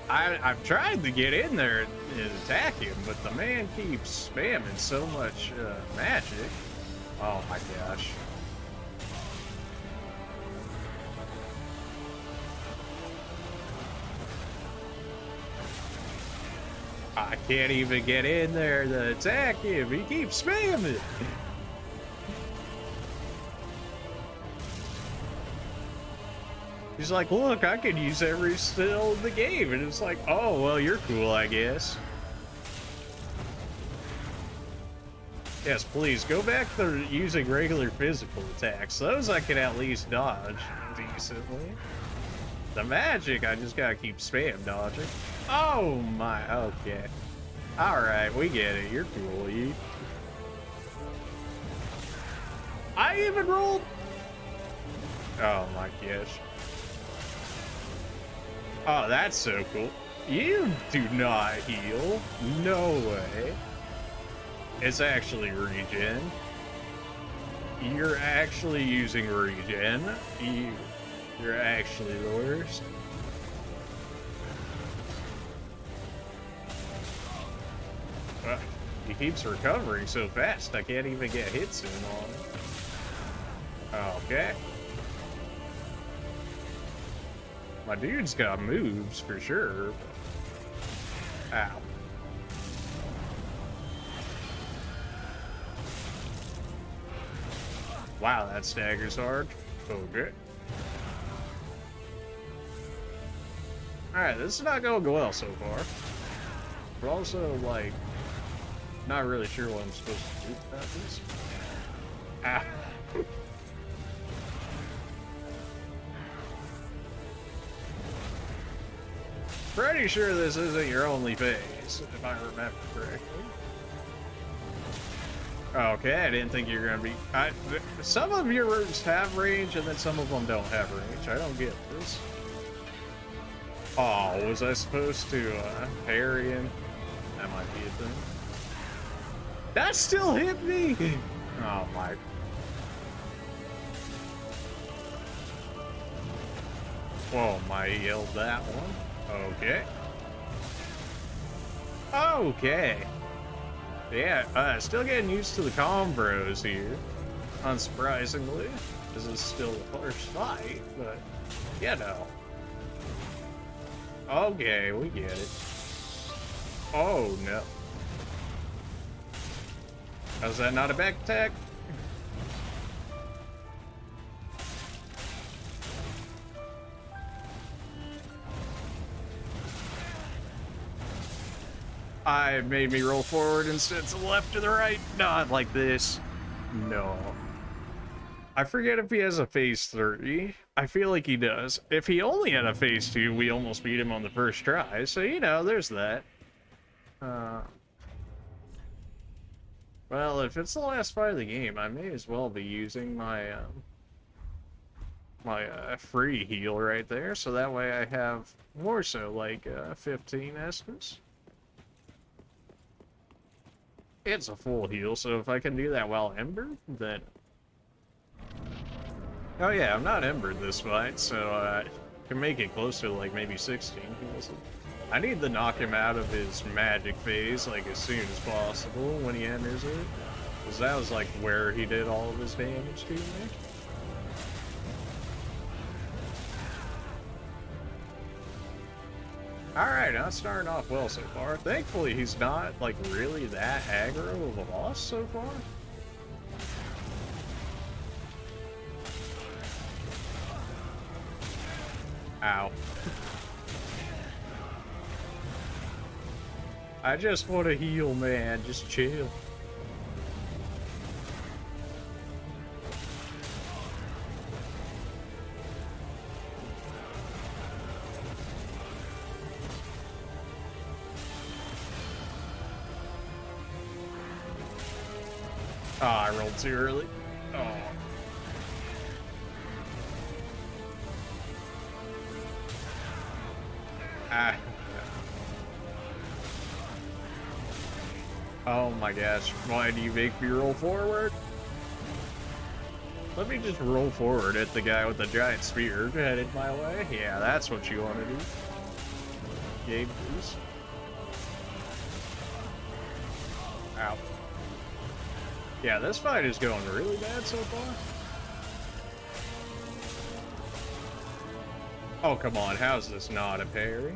I've tried to get in there and attack him, but the man keeps spamming so much, magic. Oh my gosh. I can't even get in there to attack him. He keeps spamming. He's like, look, I can use every skill in the game. And it's like, oh, well, you're cool, I guess. Yes, please, go back to using regular physical attacks. Those I can at least dodge decently. The magic, I just gotta keep spam dodging. Oh my, okay. Alright, we get it. You're cool. I even rolled. Oh my gosh. Oh, that's so cool. You do not heal. No way. It's actually regen. You're actually using regen. You're actually the worst. He keeps recovering so fast, I can't even get hits in on him. Okay. My dude's got moves for sure. Ow. Wow, that staggers hard. Okay. Alright, this is not going well so far. But also, like, not really sure what I'm supposed to do about this. Ah. Pretty sure this isn't your only phase, if I remember correctly. Okay, I didn't think you were gonna be. Some of your routes have range, and then some of them don't have range. I don't get this. Oh, was I supposed to parry him? That might be a thing. That still hit me! Oh my. Whoa, my, he held that one. Okay. Okay. Yeah, still getting used to the combos here. Unsurprisingly. This is still the first fight, but, you know. Okay, we get it. Oh, no. How's that not a back attack? I made me roll forward instead to the left or the right. Not like this. No. I forget if he has a phase 3. I feel like he does. If he only had a phase 2, we almost beat him on the first try. So, you know, there's that. Well, if it's the last fight of the game, I may as well be using my free heal right there. So that way I have more so like 15 Estus. It's a full heal, so if I can do that while embered, then... Oh yeah, I'm not embered this fight, so I can make it close to like maybe 16 heals. I need to knock him out of his magic phase like as soon as possible when he enters it. Because that was like where he did all of his damage to me. Alright, not starting off well so far. Thankfully, he's not, like, really that aggro of a loss so far. Ow. I just want to heal, man. Just chill. Oh, I rolled too early. Oh. Ah. Oh my gosh. Why do you make me roll forward? Let me just roll forward at the guy with the giant spear headed my way. Yeah, that's what you want to do. Game please. Ow. Yeah, this fight is going really bad so far. Oh, come on. How's this not a parry?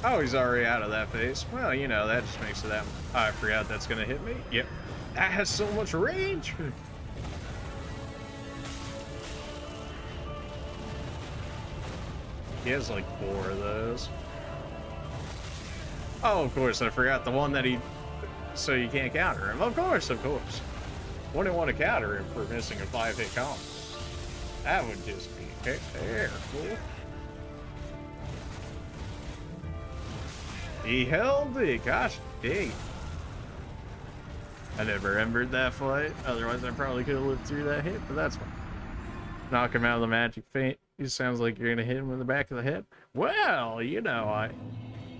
Oh, he's already out of that phase. Well, you know, that just makes it that... I forgot that's going to hit me. Yep. That has so much range. He has like 4 of those. Oh, of course, I forgot the one that he... So you can't counter him. Of course, of course. Wouldn't want to counter him for missing a 5-hit combo. That would just be terrible. He held it. Gosh dang. I never embered that fight. Otherwise, I probably could have lived through that hit, but that's fine. Knock him out of the magic It sounds like you're gonna hit him in the back of the head. Well, you know,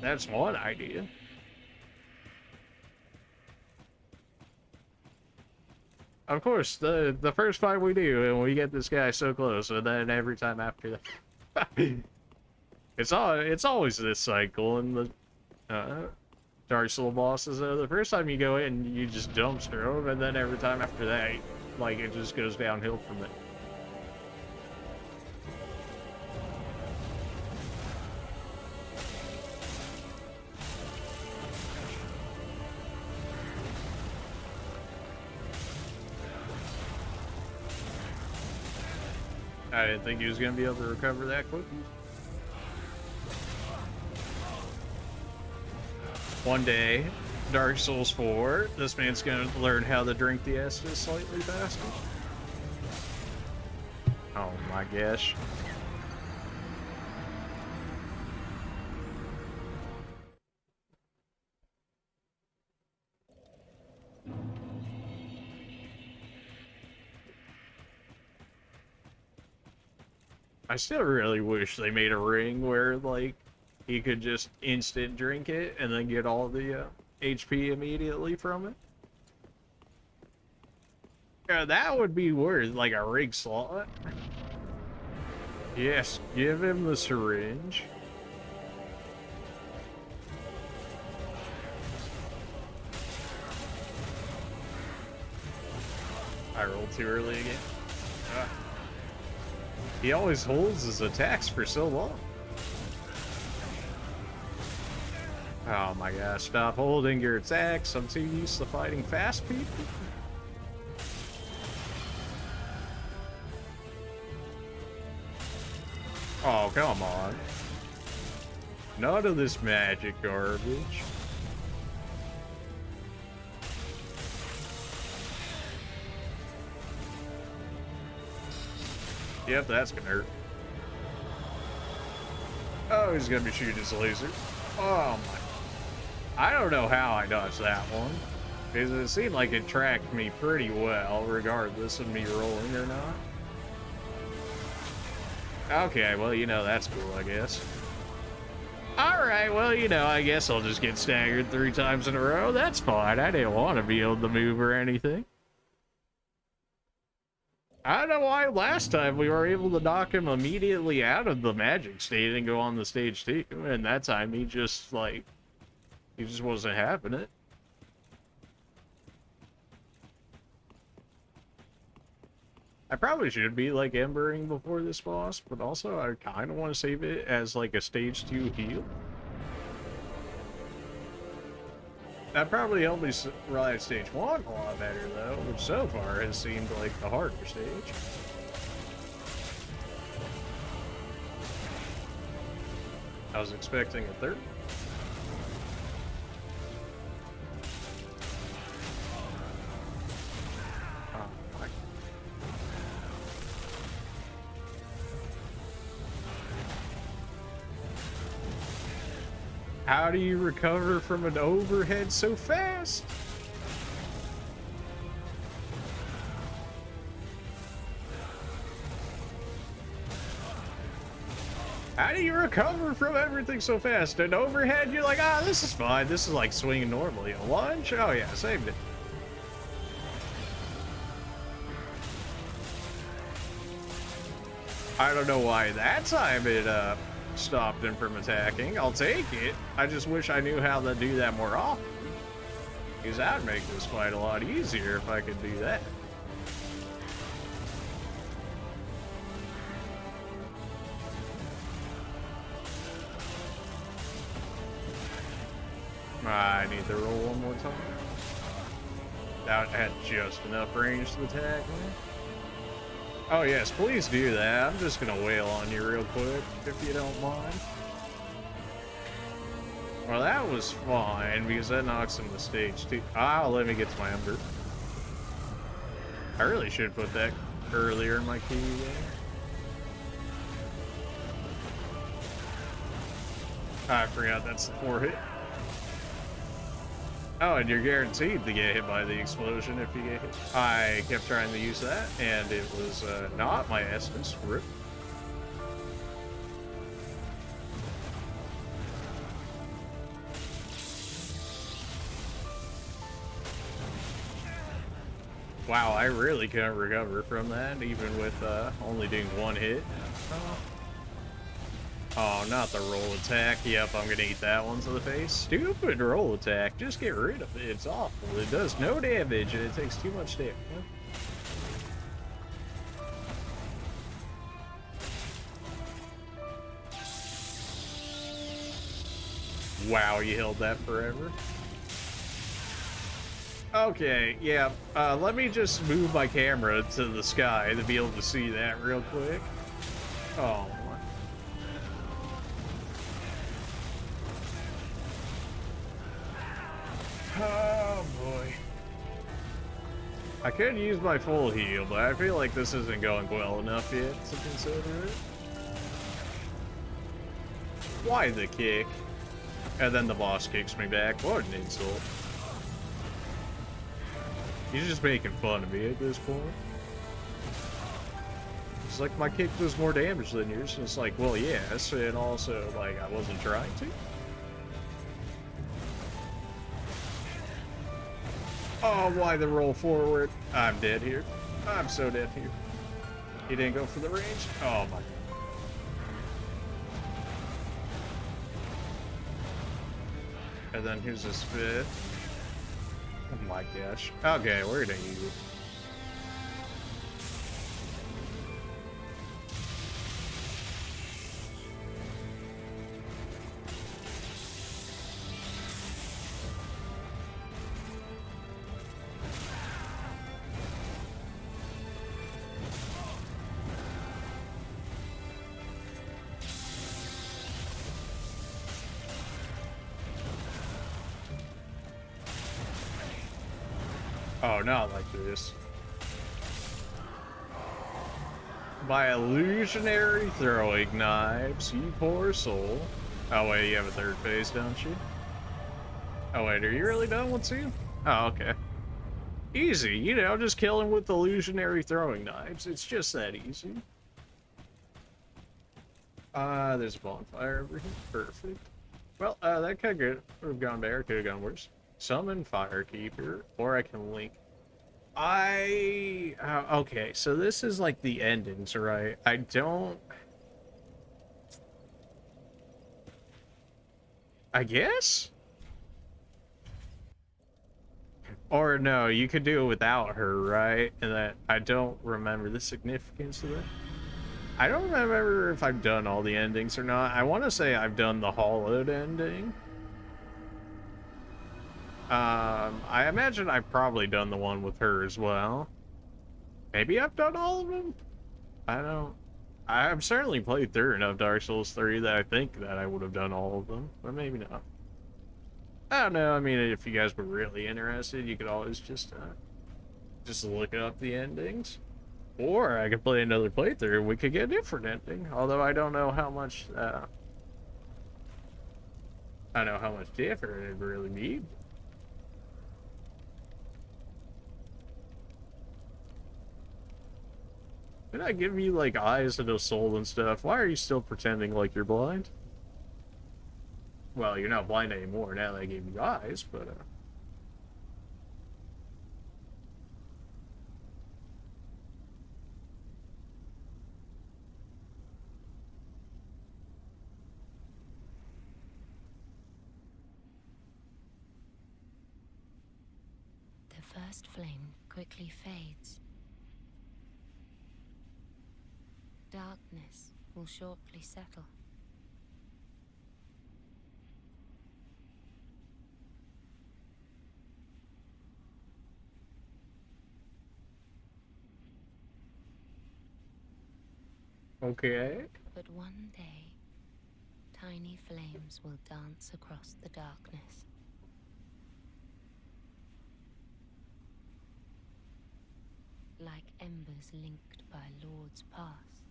that's one idea. Of course, the first fight we do, and we get this guy so close, and then every time after that, it's always this cycle in the Dark Soul bosses. The first time you go in, you just dumpster them, and then every time after that, like it just goes downhill from it. I didn't think he was going to be able to recover that quickly. One day, Dark Souls 4, this man's going to learn how to drink the Estus slightly faster. Oh my gosh. I still really wish they made a ring where, like, he could just instant drink it and then get all the HP immediately from it. Yeah, that would be worth, like, a rig slot. Yes, give him the syringe. I rolled too early again. He always holds his attacks for so long. Oh my gosh, stop holding your attacks. I'm too used to fighting fast people. Oh, come on. None of this magic garbage. Yep, that's gonna hurt. Oh, he's gonna be shooting his laser. Oh my. I don't know how I dodged that one. Because it seemed like it tracked me pretty well, regardless of me rolling or not. Okay, well, you know, that's cool, I guess. Alright, well, you know, I guess I'll just get staggered 3 times in a row. That's fine. I didn't want to be able to move or anything. I don't know why last time we were able to knock him immediately out of the magic state and go on the stage 2, and that time he just, like, he just wasn't having it. I probably should be, like, embering before this boss, but also I kind of want to save it as, like, a stage 2 heal. That probably helped me ride stage 1 a lot better, though, which so far has seemed like the harder stage. I was expecting a 3rd. How do you recover from an overhead so fast? How do you recover from everything so fast? An overhead, you're like, ah, this is fine. This is like swinging normally. A lunge? Oh yeah, saved it. I don't know why that time it stopped him from attacking. I'll take it. I just wish I knew how to do that more often. Because that would make this fight a lot easier if I could do that. I need to roll one more time. That had just enough range to attack me. Oh yes, please do that. I'm just gonna wail on you real quick, if you don't mind. Well, that was fine, because that knocks him to stage 2. Ah, let me get to my Ember. I really should put that earlier in my key game. I forgot that's the 4 hit. Oh, and you're guaranteed to get hit by the explosion if you get hit. I kept trying to use that, and it was not my Estus. Rip. Wow, I really couldn't recover from that, even with only doing one hit. Oh, not the roll attack. Yep, I'm gonna eat that one to the face. Stupid roll attack. Just get rid of it. It's awful. It does no damage and it takes too much damage. Wow, you held that forever. Okay, yeah. Let me just move my camera to the sky to be able to see that real quick. Oh, oh boy. I could use my full heal, but I feel like this isn't going well enough yet to consider it. Why the kick? And then the boss kicks me back. What an insult. He's just making fun of me at this point. It's like, my kick does more damage than yours. And it's like, well, yes, and also, like, I wasn't trying to. Oh, why the roll forward? I'm dead here. I'm so dead here. He didn't go for the range? Oh, my God. And then here's his fifth. Oh my gosh. Okay, we're gonna use it. Oh, not like this. By illusionary throwing knives, you poor soul. Oh wait, you have a third phase, don't you? Oh wait, are you really done with two? Oh, okay. Easy, you know, just kill him with illusionary throwing knives. It's just that easy. There's a bonfire over here. Perfect. Well, that could have gone better, could have gone worse. Summon Firekeeper, or I can link. Okay, so this is like the endings, right? I guess? Or no, you could do it without her, right? And that, I don't remember the significance of that. I don't remember if I've done all the endings or not. I want to say I've done the hollowed ending. I imagine I've probably done the one with her as well. Maybe I've done all of them? I don't... I've certainly played through enough Dark Souls 3 that I think that I would have done all of them, but maybe not. I don't know, I mean, if you guys were really interested, you could always just look up the endings. Or I could play another playthrough and we could get a different ending, although I don't know how much, I don't know how much different it'd really be. Did I give you, like, eyes and a soul and stuff? Why are you still pretending like you're blind? Well, you're not blind anymore now that I gave you eyes, but, The first flame quickly fades. Darkness will shortly settle. okay. But one day, tiny flames will dance across the darkness. Like embers linked by Lord's Pass.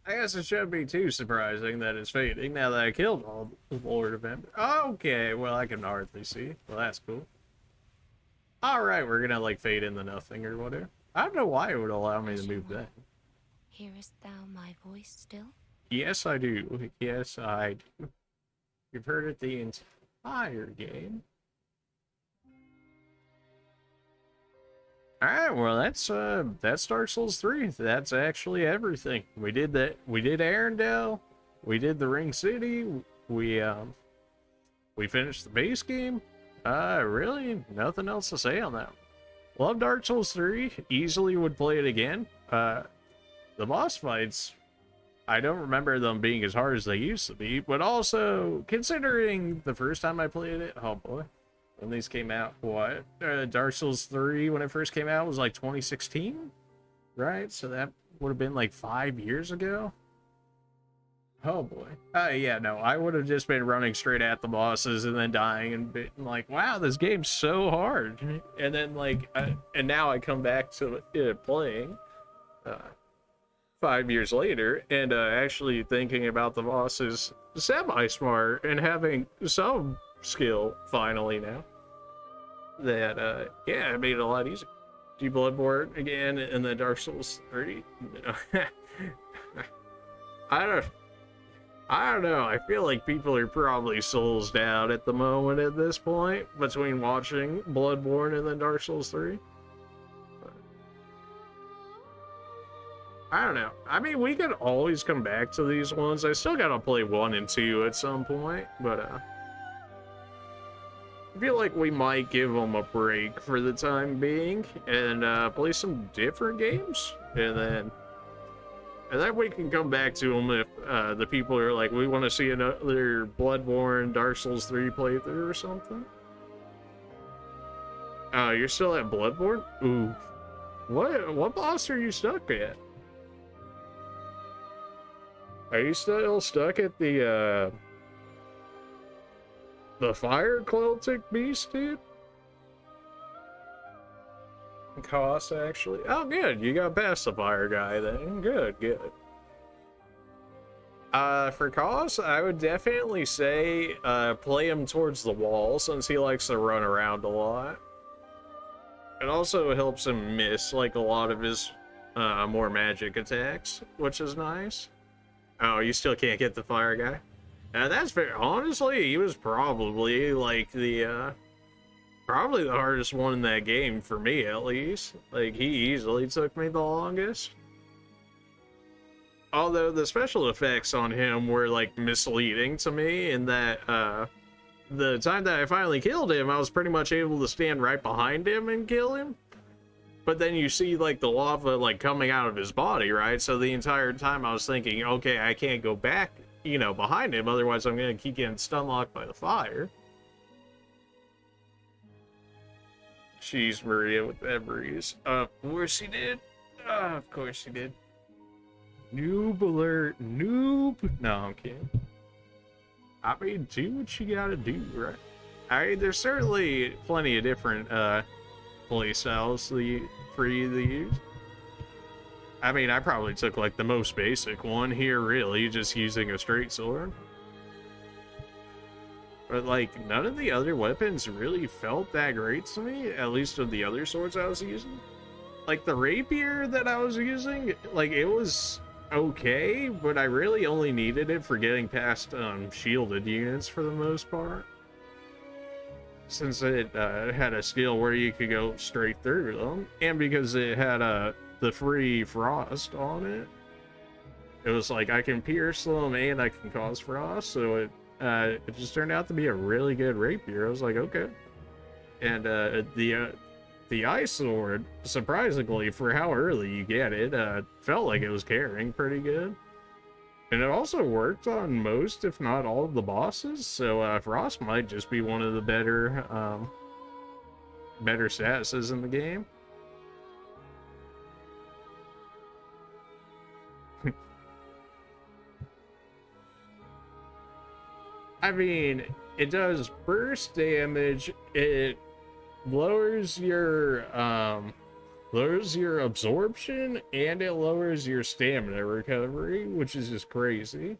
I guess it shouldn't be too surprising that it's fading now that I killed all the Lord of Ember. Okay, well, I can hardly see. Well, that's cool. Alright, we're gonna, like, fade into nothing or whatever. I don't know why it would allow me to move that. Hearest thou my voice still? Yes, I do. Yes, I do. You've heard it the entire game. Alright, well that's Dark Souls 3. That's actually everything. We did that. We did Arendelle. We did the Ring City. We finished the base game. Really nothing else to say on that. Love Dark Souls 3. Easily would play it again. The boss fights, I don't remember them being as hard as they used to be, but also considering the first time I played it, oh boy, when these came out, what? Dark Souls 3, when it first came out, was like 2016, right? So that would have been like 5 years ago. Oh boy. Yeah, no, I would have just been running straight at the bosses and then dying and been like, wow, this game's so hard. And then like, and now I come back to it playing 5 years later and actually thinking about the bosses semi-smart and having some skill finally now. That, yeah, it made it a lot easier. Do Bloodborne again and then Dark Souls 3? No. I don't know. I feel like people are probably souls down at the moment at this point between watching Bloodborne and then Dark Souls 3. But I don't know. I mean, we could always come back to these ones. I still gotta play 1 and 2 at some point, but I feel like we might give them a break for the time being and play some different games, and then we can come back to them if the people are like, we want to see another Bloodborne, Dark Souls 3 playthrough or something. Oh, you're still at Bloodborne? Ooh. What boss are you stuck at? Are you still stuck at the fire cultic beast, dude? Cost, actually. Oh, good. You got past the fire guy then. Good, good. For Cost, I would definitely say play him towards the wall since he likes to run around a lot. It also helps him miss like a lot of his more magic attacks, which is nice. Oh, you still can't get the fire guy? That's fair. Honestly, he was probably like the probably the hardest one in that game, for me at least. Like, he easily took me the longest. Although the special effects on him were, like, misleading to me in that, the time that I finally killed him, I was pretty much able to stand right behind him and kill him. But then you see, like, the lava, like, coming out of his body, right? So the entire time I was thinking, okay, I can't go back, you know, behind him, otherwise I'm gonna keep getting stun locked by the fire. Jeez, Maria, with that breeze. Of course he did. Of course he did. Noob alert. Noob. No, I'm kidding. I mean, do what you gotta do, right? I mean, there's certainly plenty of different play styles for you to use. I mean, I probably took like the most basic one here, really, just using a straight sword. But, like, none of the other weapons really felt that great to me, at least of the other swords I was using. Like, the rapier that I was using, like, it was okay, but I really only needed it for getting past shielded units for the most part. Since it had a skill where you could go straight through them, and because it had the free frost on it. It was like, I can pierce them and I can cause frost, so it just turned out to be a really good rapier. I was like, okay. And the ice sword, surprisingly, for how early you get it, felt like it was carrying pretty good. And it also worked on most, if not all, of the bosses, so frost might just be one of the better statuses in the game. I mean, it does burst damage, it lowers your absorption, and it lowers your stamina recovery, which is just crazy.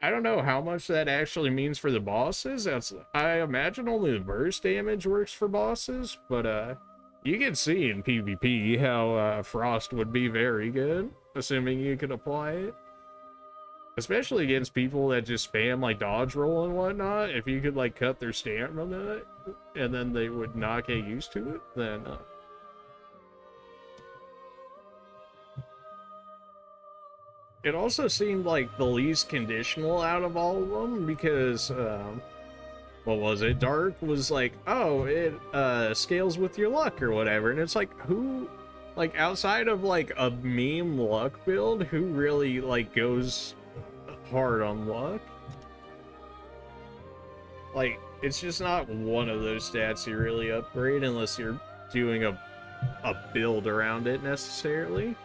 I don't know how much that actually means for the bosses. I imagine only the burst damage works for bosses, but you can see in PvP how frost would be very good. assuming you could apply it. Especially against people that just spam like dodge roll and whatnot. If you could like cut their stamina and then they would not get used to it, then it also seemed like the least conditional out of all of them because what was it? Dark was like, oh, it scales with your luck or whatever, and it's like, who, like, outside of like a meme luck build, who really like goes hard on luck? Like, it's just not one of those stats you really upgrade unless you're doing a build around it necessarily.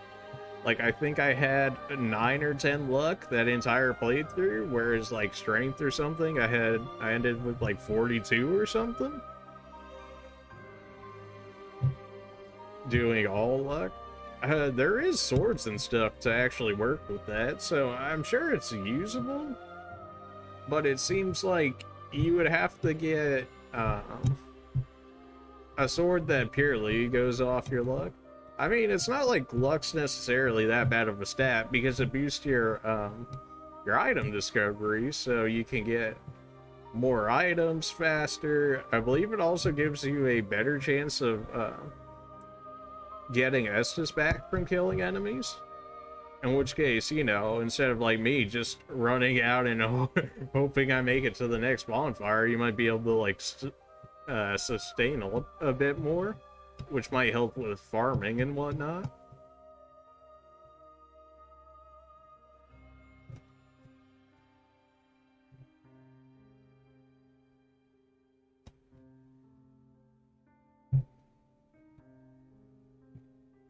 Like, I think I had 9 or 10 luck that entire playthrough, whereas like strength or something, I ended with like 42 or something. Doing all luck. There is swords and stuff to actually work with that, so I'm sure it's usable. But it seems like you would have to get a sword that purely goes off your luck. I mean, it's not like luck's necessarily that bad of a stat because it boosts your item discovery, so you can get more items faster. I believe it also gives you a better chance of getting Estus back from killing enemies. In which case, you know, instead of like me just running out and hoping I make it to the next bonfire, you might be able to like sustain a bit more, which might help with farming and whatnot.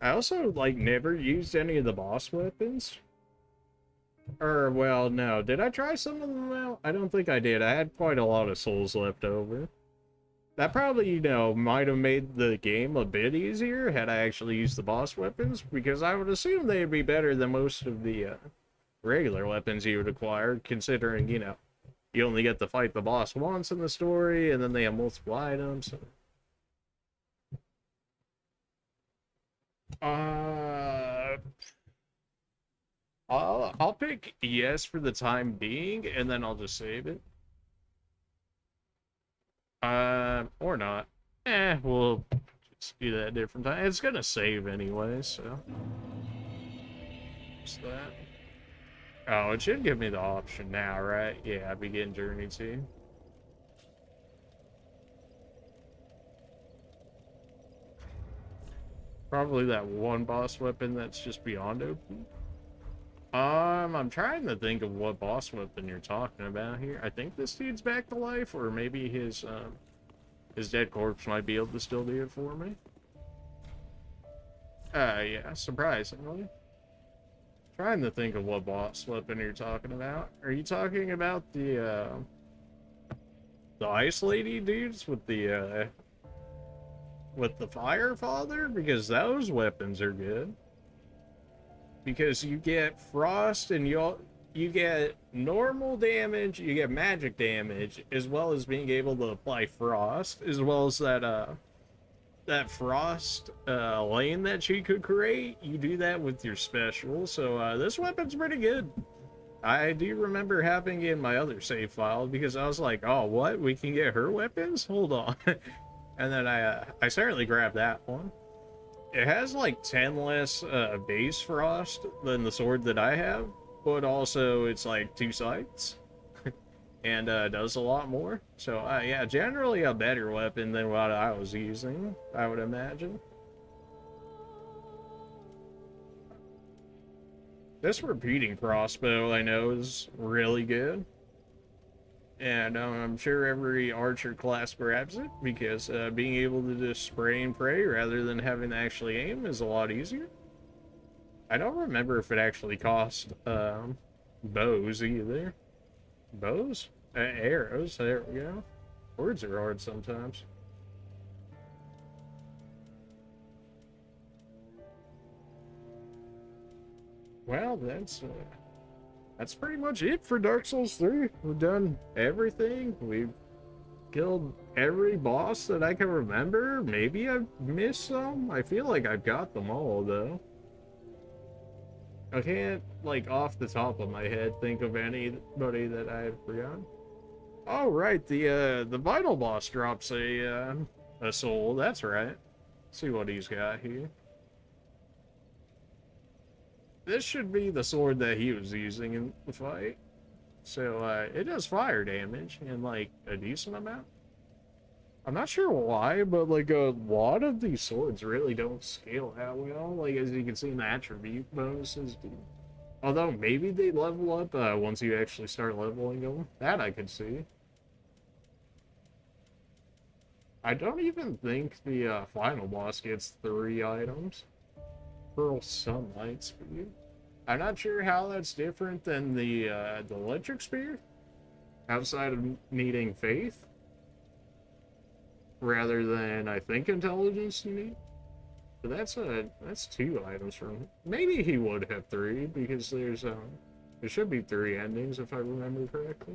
I also, like, never used any of the boss weapons. Or, well, no. Did I try some of them out? I don't think I did. I had quite a lot of souls left over. That probably, you know, might have made the game a bit easier had I actually used the boss weapons, because I would assume they'd be better than most of the regular weapons you would acquire, considering, you know, you only get to fight the boss once in the story, and then they have multiple items. So. I'll pick yes for the time being, and then I'll just save it. Or not. We'll just do that a different time. It's gonna save anyway, so. What's that? Oh, it should give me the option now, right? Yeah, begin journey 2. Probably that one boss weapon that's just beyond OP. I'm trying to think of what boss weapon you're talking about here. I think this dude's back to life, or maybe his dead corpse might be able to still do it for me. Yeah, surprisingly. Trying to think of what boss weapon you're talking about. Are you talking about the Ice Lady dudes with the Fire Father? Because those weapons are good. Because you get frost and you get normal damage, you get magic damage, as well as being able to apply frost, as well as that frost lane that you could create. You do that with your special, so this weapon's pretty good. I do remember having it in my other save file because I was like, oh, what? We can get her weapons? Hold on. And then I certainly grabbed that one. It has like 10 less base frost than the sword that I have, but also it's like 2 sights and does a lot more. So yeah, generally a better weapon than what I was using, I would imagine. This repeating crossbow I know is really good. And I'm sure every archer class grabs it, because being able to just spray and pray rather than having to actually aim is a lot easier. I don't remember if it actually cost bows either. Bows? Arrows, there we go. Words are hard sometimes. Well, that's pretty much it for Dark Souls 3. We've done everything. We've killed every boss that I can remember. Maybe I've missed some. I feel like I've got them all, though. I can't, like, off the top of my head, think of anybody that I had forgotten. Oh, right, the vital boss drops a soul, that's right. See what he's got here. This should be the sword that he was using in the fight. So, it does fire damage in, like, a decent amount. I'm not sure why, but, like, a lot of these swords really don't scale that well. Like, as you can see in the attribute bonuses do. Although, maybe they level up once you actually start leveling them. That I could see. I don't even think the final boss gets 3 items. Pearl Sunlight Spear. I'm not sure how that's different than the electric spear. Outside of needing faith. Rather than, I think, intelligence you need. But that's 2 items from him. Maybe he would have 3, because there should be 3 endings if I remember correctly.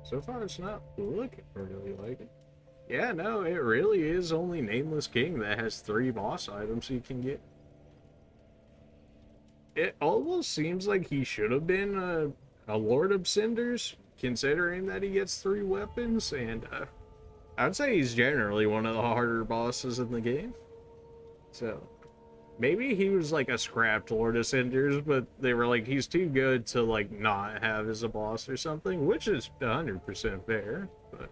So far it's not looking really like it. Yeah, no, it really is only Nameless King that has 3 boss items you can get. It almost seems like he should have been a Lord of Cinders, considering that he gets 3 weapons, and I'd say he's generally one of the harder bosses in the game. So, maybe he was like a scrapped Lord of Cinders, but they were like, he's too good to like not have as a boss or something, which is 100% fair, but...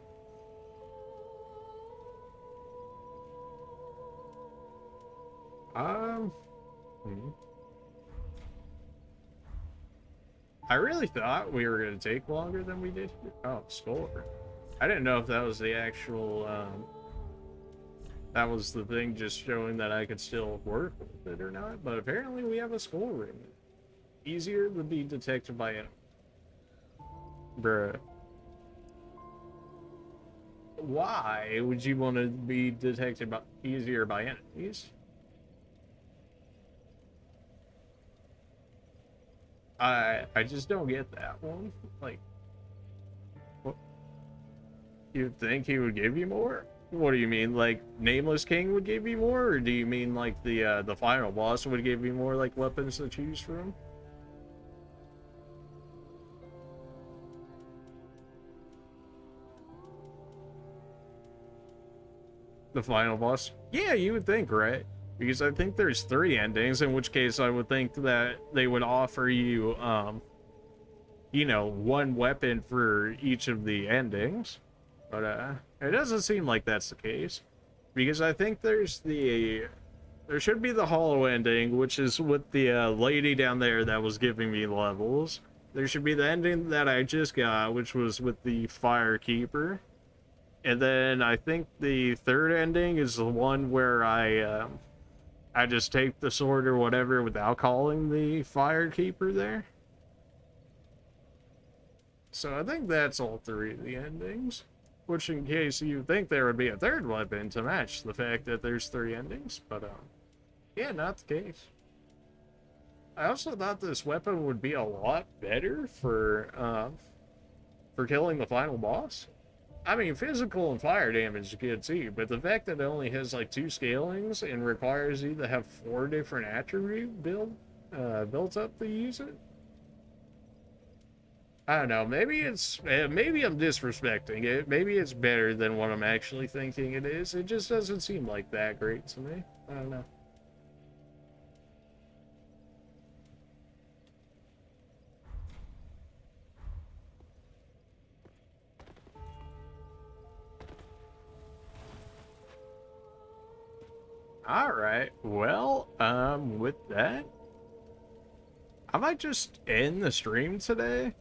I really thought we were going to take longer than we did here. Oh, score. I didn't know if that was the actual, that was the thing just showing that I could still work with it or not, but apparently we have a score ring. Easier to be detected by enemy. Bruh. Why would you want to be detected by easier by enemies? I just don't get that one. Like, what? You'd think he would give you more? What do you mean? Like, Nameless King would give you more, or do you mean like the final boss would give you more like weapons to choose from? The final boss? Yeah, you would think, right? Because I think there's 3 endings, in which case I would think that they would offer you, you know, 1 weapon for each of the endings. But, it doesn't seem like that's the case. Because I think there should be the hollow ending, which is with the, lady down there that was giving me levels. There should be the ending that I just got, which was with the Firekeeper. And then I think the 3rd ending is the one where I just take the sword or whatever without calling the Firekeeper there. So I think that's all 3 of the endings. Which, in case you think there would be a 3rd weapon to match the fact that there's 3 endings. But, yeah, not the case. I also thought this weapon would be a lot better for killing the final boss. I mean, physical and fire damage is good too, but the fact that it only has like 2 scalings and requires you to have 4 different attribute built up to use it. I don't know. Maybe I'm disrespecting it. Maybe it's better than what I'm actually thinking it is. It just doesn't seem like that great to me. I don't know. Alright, well, with that, I might just end the stream today.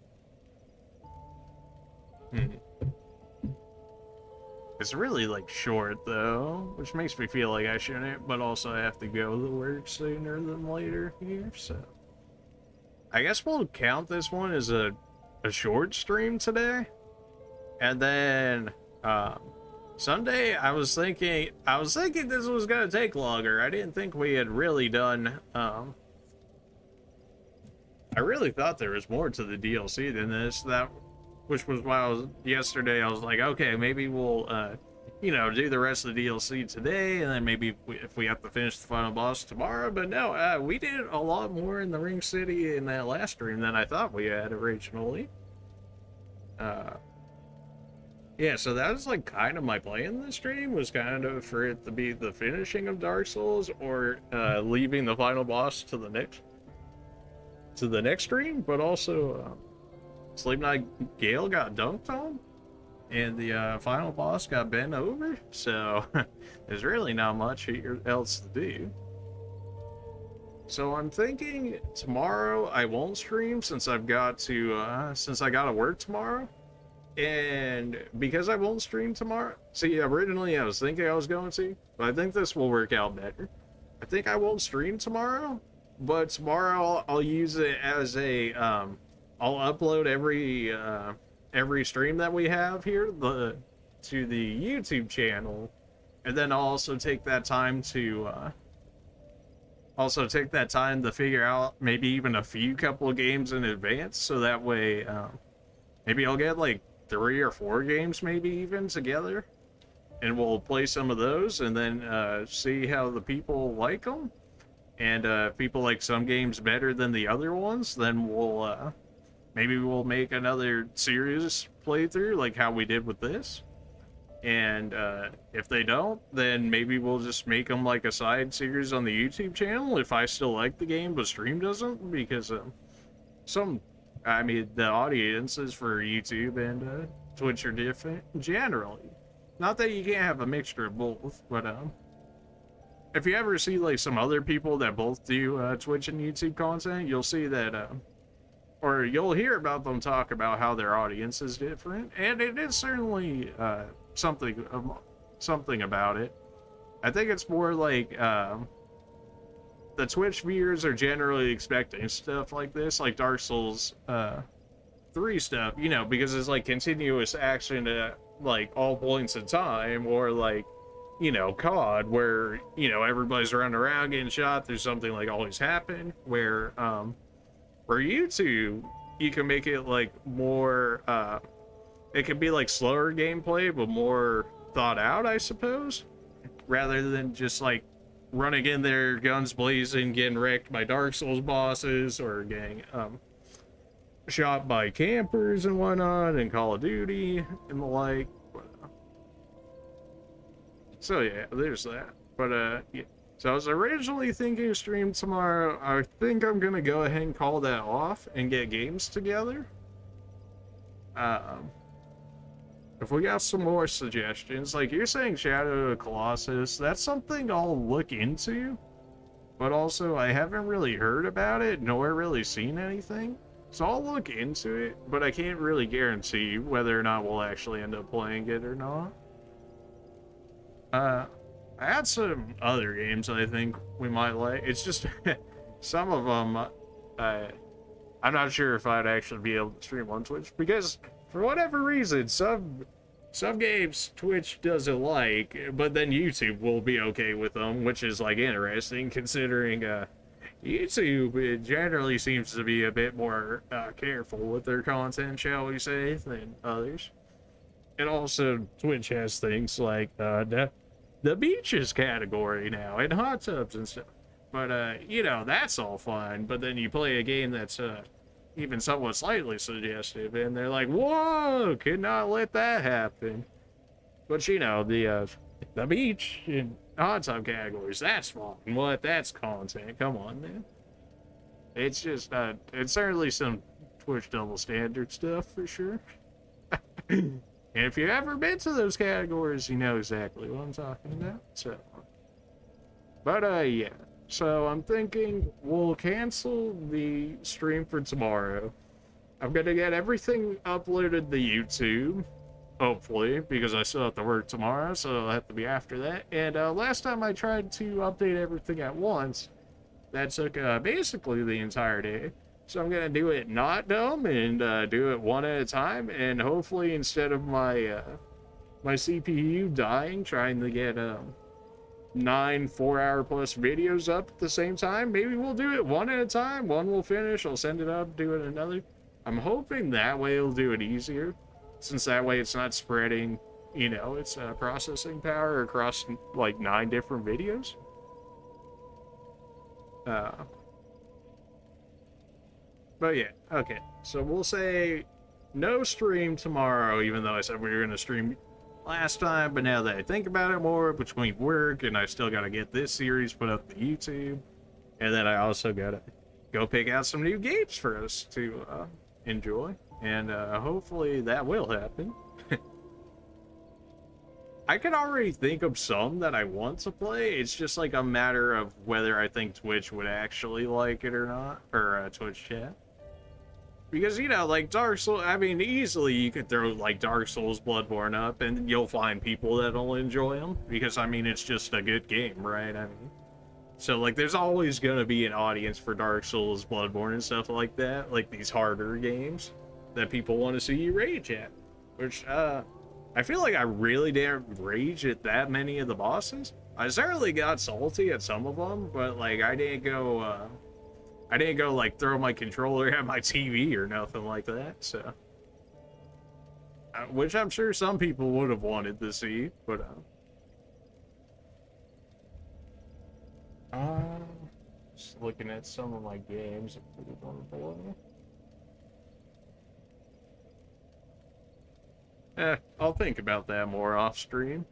It's really, like, short, though, which makes me feel like I shouldn't, but also I have to go to work sooner than later here, so... I guess we'll count this one as a short stream today, and then, Sunday, I was thinking this was gonna take longer. I didn't think we had really done, I really thought there was more to the DLC than this, which was why yesterday I was like, okay, maybe we'll, you know, do the rest of the DLC today, and then maybe if we have to finish the final boss tomorrow. But no, we did a lot more in the Ring City in that last stream than I thought we had originally. Yeah, so that was like kind of my plan this stream, was kind of for it to be the finishing of Dark Souls, or leaving the final boss to the next stream. But also, Sleep Knight Gael got dunked on, and the final boss got bent over, so there's really not much else to do. So I'm thinking tomorrow I won't stream, since I gotta work tomorrow. And because I won't stream tomorrow, see, originally I was thinking I was going to, but I think this will work out better. I think I won't stream tomorrow, but tomorrow I'll use it as a, I'll upload every stream that we have here to the YouTube channel, and then I'll also take that time to figure out maybe even a couple of games in advance, so that way maybe I'll get like 3 or 4 games maybe even together, and we'll play some of those, and then see how the people like them. And if people like some games better than the other ones, then maybe we'll make another series playthrough like how we did with this. And if they don't, then maybe we'll just make them like a side series on the YouTube channel if I still like the game but stream doesn't, because the audiences for YouTube and Twitch are different generally. Not that you can't have a mixture of both, but if you ever see like some other people that both do Twitch and YouTube content, you'll see that, or you'll hear about them talk about how their audience is different, and it is certainly something about it. I think it's more like the Twitch viewers are generally expecting stuff like this, like Dark Souls 3 stuff, you know, because it's like continuous action at like all points in time, or like, you know, COD, where, you know, everybody's running around getting shot, there's something like always happen. Where for YouTube, you can make it like more it can be like slower gameplay but more thought out, I suppose, rather than just like running in there, guns blazing, getting wrecked by Dark Souls bosses, or getting shot by campers and whatnot in Call of Duty and the like. So yeah, there's that. But yeah. So I was originally thinking of stream tomorrow. I think I'm gonna go ahead and call that off and get games together. If we got some more suggestions, like you're saying Shadow of the Colossus, that's something I'll look into. But also, I haven't really heard about it, nor really seen anything. So I'll look into it, but I can't really guarantee whether or not we'll actually end up playing it or not. I had some other games I think we might like. It's just, some of them, I'm not sure if I'd actually be able to stream on Twitch, because for whatever reason, some games Twitch doesn't like, but then YouTube will be okay with them, which is like interesting, considering YouTube generally seems to be a bit more careful with their content, shall we say, than others. And also, Twitch has things like the beaches category now, and hot tubs and stuff. But you know, that's all fine. But then you play a game that's even somewhat slightly suggestive, and they're like, whoa, could not let that happen. But you know, the beach and hot tub categories, that's fine. What? That's content. Come on, man. It's just, it's certainly some Twitch double standard stuff for sure. And if you've ever been to those categories, you know exactly what I'm talking about. So, but yeah. So I'm thinking we'll cancel the stream for tomorrow. I'm gonna get everything uploaded to YouTube, hopefully, because I still have to work tomorrow, so it'll have to be after that. And last time I tried to update everything at once, that took basically the entire day. So I'm gonna do it not dumb and do it one at a time, and hopefully instead of my my CPU dying trying to get 9 4-hour plus videos up at the same time, maybe we'll do it one at a time. One will finish, I'll send it up, do it another. I'm hoping that way it'll do it easier, since that way it's not spreading you know, its processing power across like 9 different videos. But yeah, okay. So we'll say no stream tomorrow, even though I said we were gonna stream last time. But now that I think about it more, between work and I still gotta get this series put up to YouTube, and then I also gotta go pick out some new games for us to enjoy, and hopefully that will happen. I can already think of some that I want to play. It's just like a matter of whether I think Twitch would actually like it or not, or Twitch chat. Because, you know, like Dark Souls, I mean, easily you could throw like Dark Souls, Bloodborne up, and you'll find people that'll enjoy them. Because, I mean, it's just a good game, right? I mean, so like, there's always gonna be an audience for Dark Souls, Bloodborne, and stuff like that. Like these harder games that people want to see you rage at. Which, I feel like I really didn't rage at that many of the bosses. I certainly got salty at some of them, but like I didn't go like throw my controller at my TV or nothing like that. So, which I'm sure some people would have wanted to see, but just looking at some of my games. I'll think about that more off stream.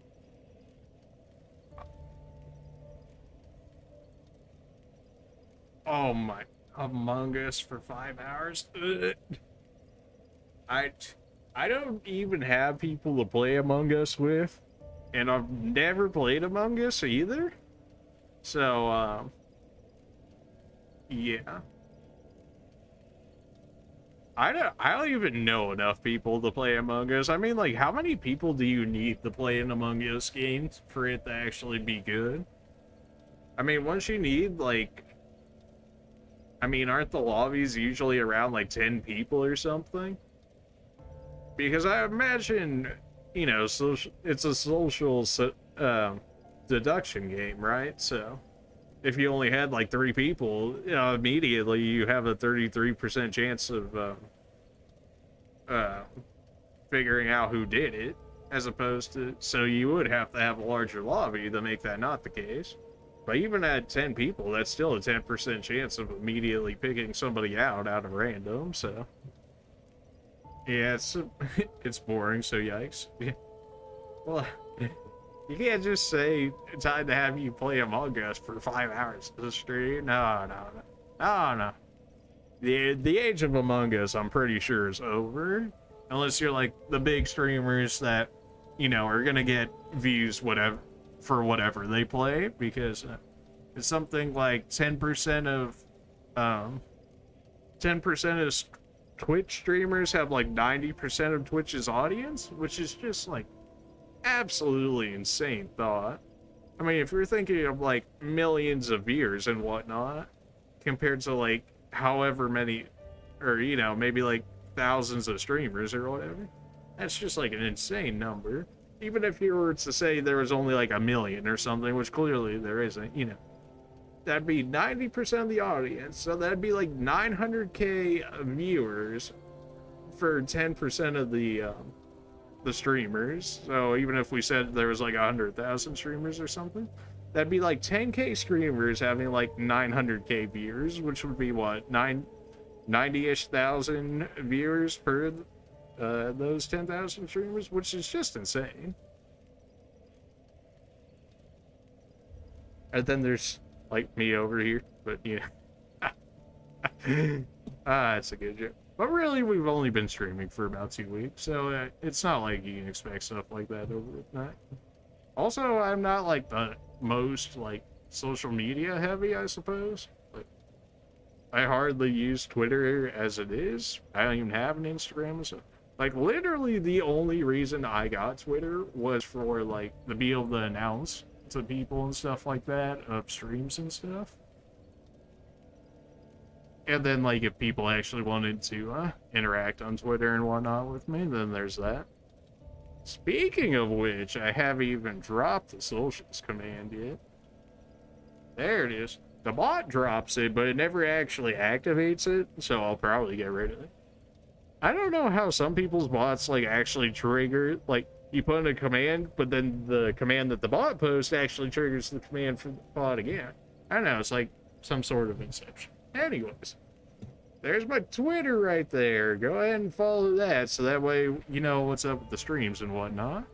Oh my, Among Us for 5 hours? Ugh. I don't even have people to play Among Us with, and I've never played Among Us either. So, yeah. I don't even know enough people to play Among Us. I mean, like, how many people do you need to play an Among Us game for it to actually be good? I mean, once you need, like, I mean, aren't the lobbies usually around, like, 10 people or something? Because I imagine, you know, it's a social deduction game, right? So, if you only had, like, 3 people, you know, immediately you have a 33% chance of figuring out who did it, as opposed to, so you would have to have a larger lobby to make that not the case. But even at 10 people, that's still a 10% chance of immediately picking somebody out of random, so. Yeah, it's boring, so yikes. Well, you can't just say it's time to have you play Among Us for 5 hours to the stream. No. The age of Among Us, I'm pretty sure, is over. Unless you're like the big streamers that, you know, are gonna get views for whatever they play, because it's something like 10% of 10% of Twitch streamers have like 90% of Twitch's audience, which is just like absolutely insane thought. I mean, if you're thinking of like millions of viewers and whatnot, compared to like however many, or you know, maybe like thousands of streamers or whatever, that's just like an insane number. Even if you were to say there was only like a million or something, which clearly there isn't, you know, that'd be 90% of the audience, so that'd be like 900k viewers for 10% of the streamers. So even if we said there was like 100,000 streamers or something, that'd be like 10k streamers having like 900k viewers, which would be what, 90-ish thousand viewers per those 10,000 streamers, which is just insane. And then there's like me over here, but yeah. It's a good joke. But really, we've only been streaming for about 2 weeks, so it's not like you can expect stuff like that overnight. Also, I'm not like the most like social media heavy, I suppose. Like, I hardly use Twitter as it is. I don't even have an Instagram, so like literally the only reason I got Twitter was for like to be able to announce to people and stuff like that of streams and stuff. And then like if people actually wanted to interact on Twitter and whatnot with me, then there's that. Speaking of which, I haven't even dropped the socials command yet. There it is. The bot drops it, but it never actually activates it, so I'll probably get rid of it. I don't know how some people's bots like actually trigger, like you put in a command, but then the command that the bot posts actually triggers the command for the bot again. I don't know, it's like some sort of inception. Anyways, there's my Twitter right there. Go ahead and follow that, so that way you know what's up with the streams and whatnot.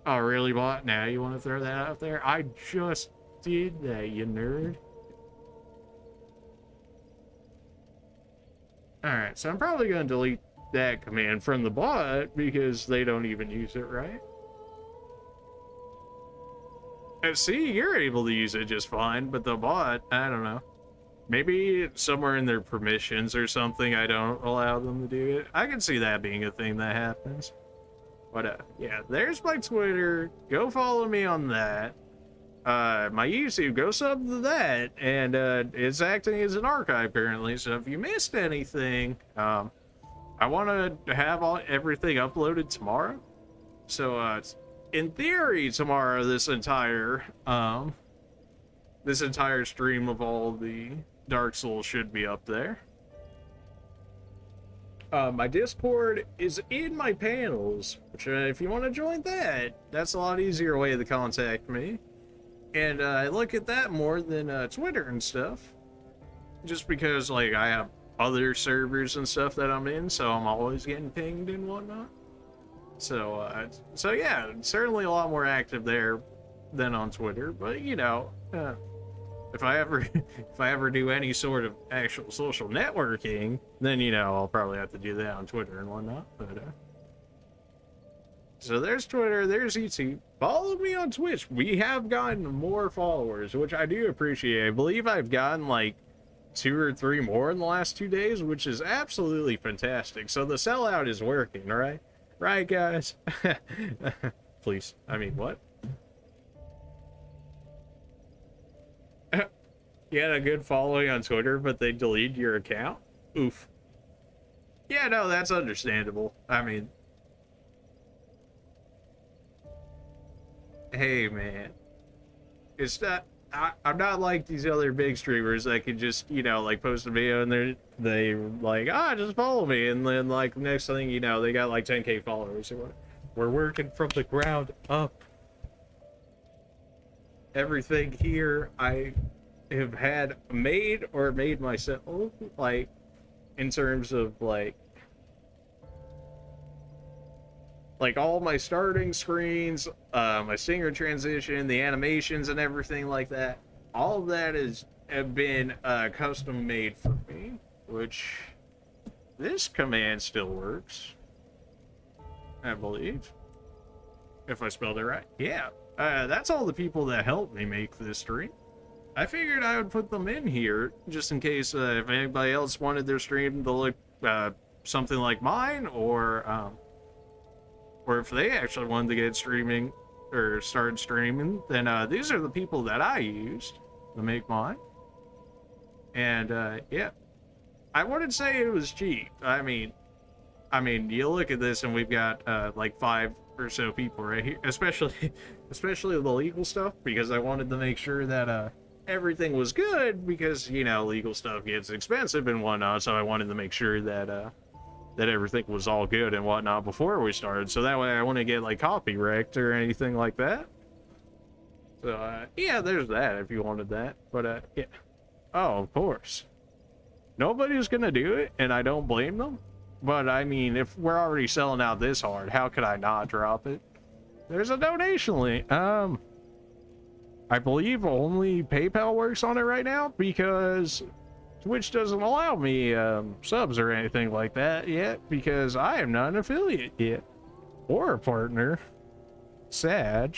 Oh, really, bot? Now you want to throw that out there? I just did that, you nerd. Alright, so I'm probably going to delete that command from the bot because they don't even use it, right? See, you're able to use it just fine, but the bot, I don't know. Maybe somewhere in their permissions or something, I don't allow them to do it. I can see that being a thing that happens. But, yeah, there's my Twitter. Go follow me on that. My YouTube, go sub to that. And, it's acting as an archive currently, so if you missed anything, I want to have everything uploaded tomorrow. So, in theory, tomorrow, this entire stream of all the Dark Souls should be up there. My Discord is in my panels, which if you want to join that, that's a lot easier way to contact me. And I look at that more than Twitter and stuff, just because like I have other servers and stuff that I'm in, so I'm always getting pinged and whatnot. So yeah, certainly a lot more active there than on Twitter. But you know, if I ever do any sort of actual social networking, then you know I'll probably have to do that on Twitter and whatnot. But so there's Twitter, there's YouTube. Follow me on Twitch. We have gotten more followers, which I do appreciate. I believe I've gotten like 2 or 3 more in the last 2 days, which is absolutely fantastic. So the sellout is working, right? Right, guys? Please. I mean, what? You had a good following on Twitter, but they deleted your account? Oof. Yeah, no, that's understandable. I mean, hey, man. It's not... I'm not like these other big streamers that can just, you know, like post a video and they like, just follow me. And then like next thing you know, they got like 10K followers. We're working from the ground up. Everything here I have had made or made myself, like in terms of like all my starting screens, my singer transition, the animations and everything like that, all of that have been custom made for me, which this command still works, I believe, if I spelled it right. Yeah, that's all the people that helped me make this stream. I figured I would put them in here just in case if anybody else wanted their stream to look something like mine, or if they actually wanted to get streaming or start streaming, then these are the people that I used to make mine. And yeah, I wouldn't say it was cheap. I mean, you look at this and we've got like 5 or so people right here, especially the legal stuff, because I wanted to make sure that everything was good, because you know legal stuff gets expensive and whatnot. So I wanted to make sure that that everything was all good and whatnot before we started, so that way I wouldn't get like copyrighted or anything like that. So yeah, there's that if you wanted that. But yeah, oh, of course nobody's gonna do it, and I don't blame them. But I mean, if we're already selling out this hard, how could I not drop it? There's a donation link. I believe only PayPal works on it right now, because Twitch doesn't allow me subs or anything like that yet, because I am not an affiliate yet or a partner. Sad,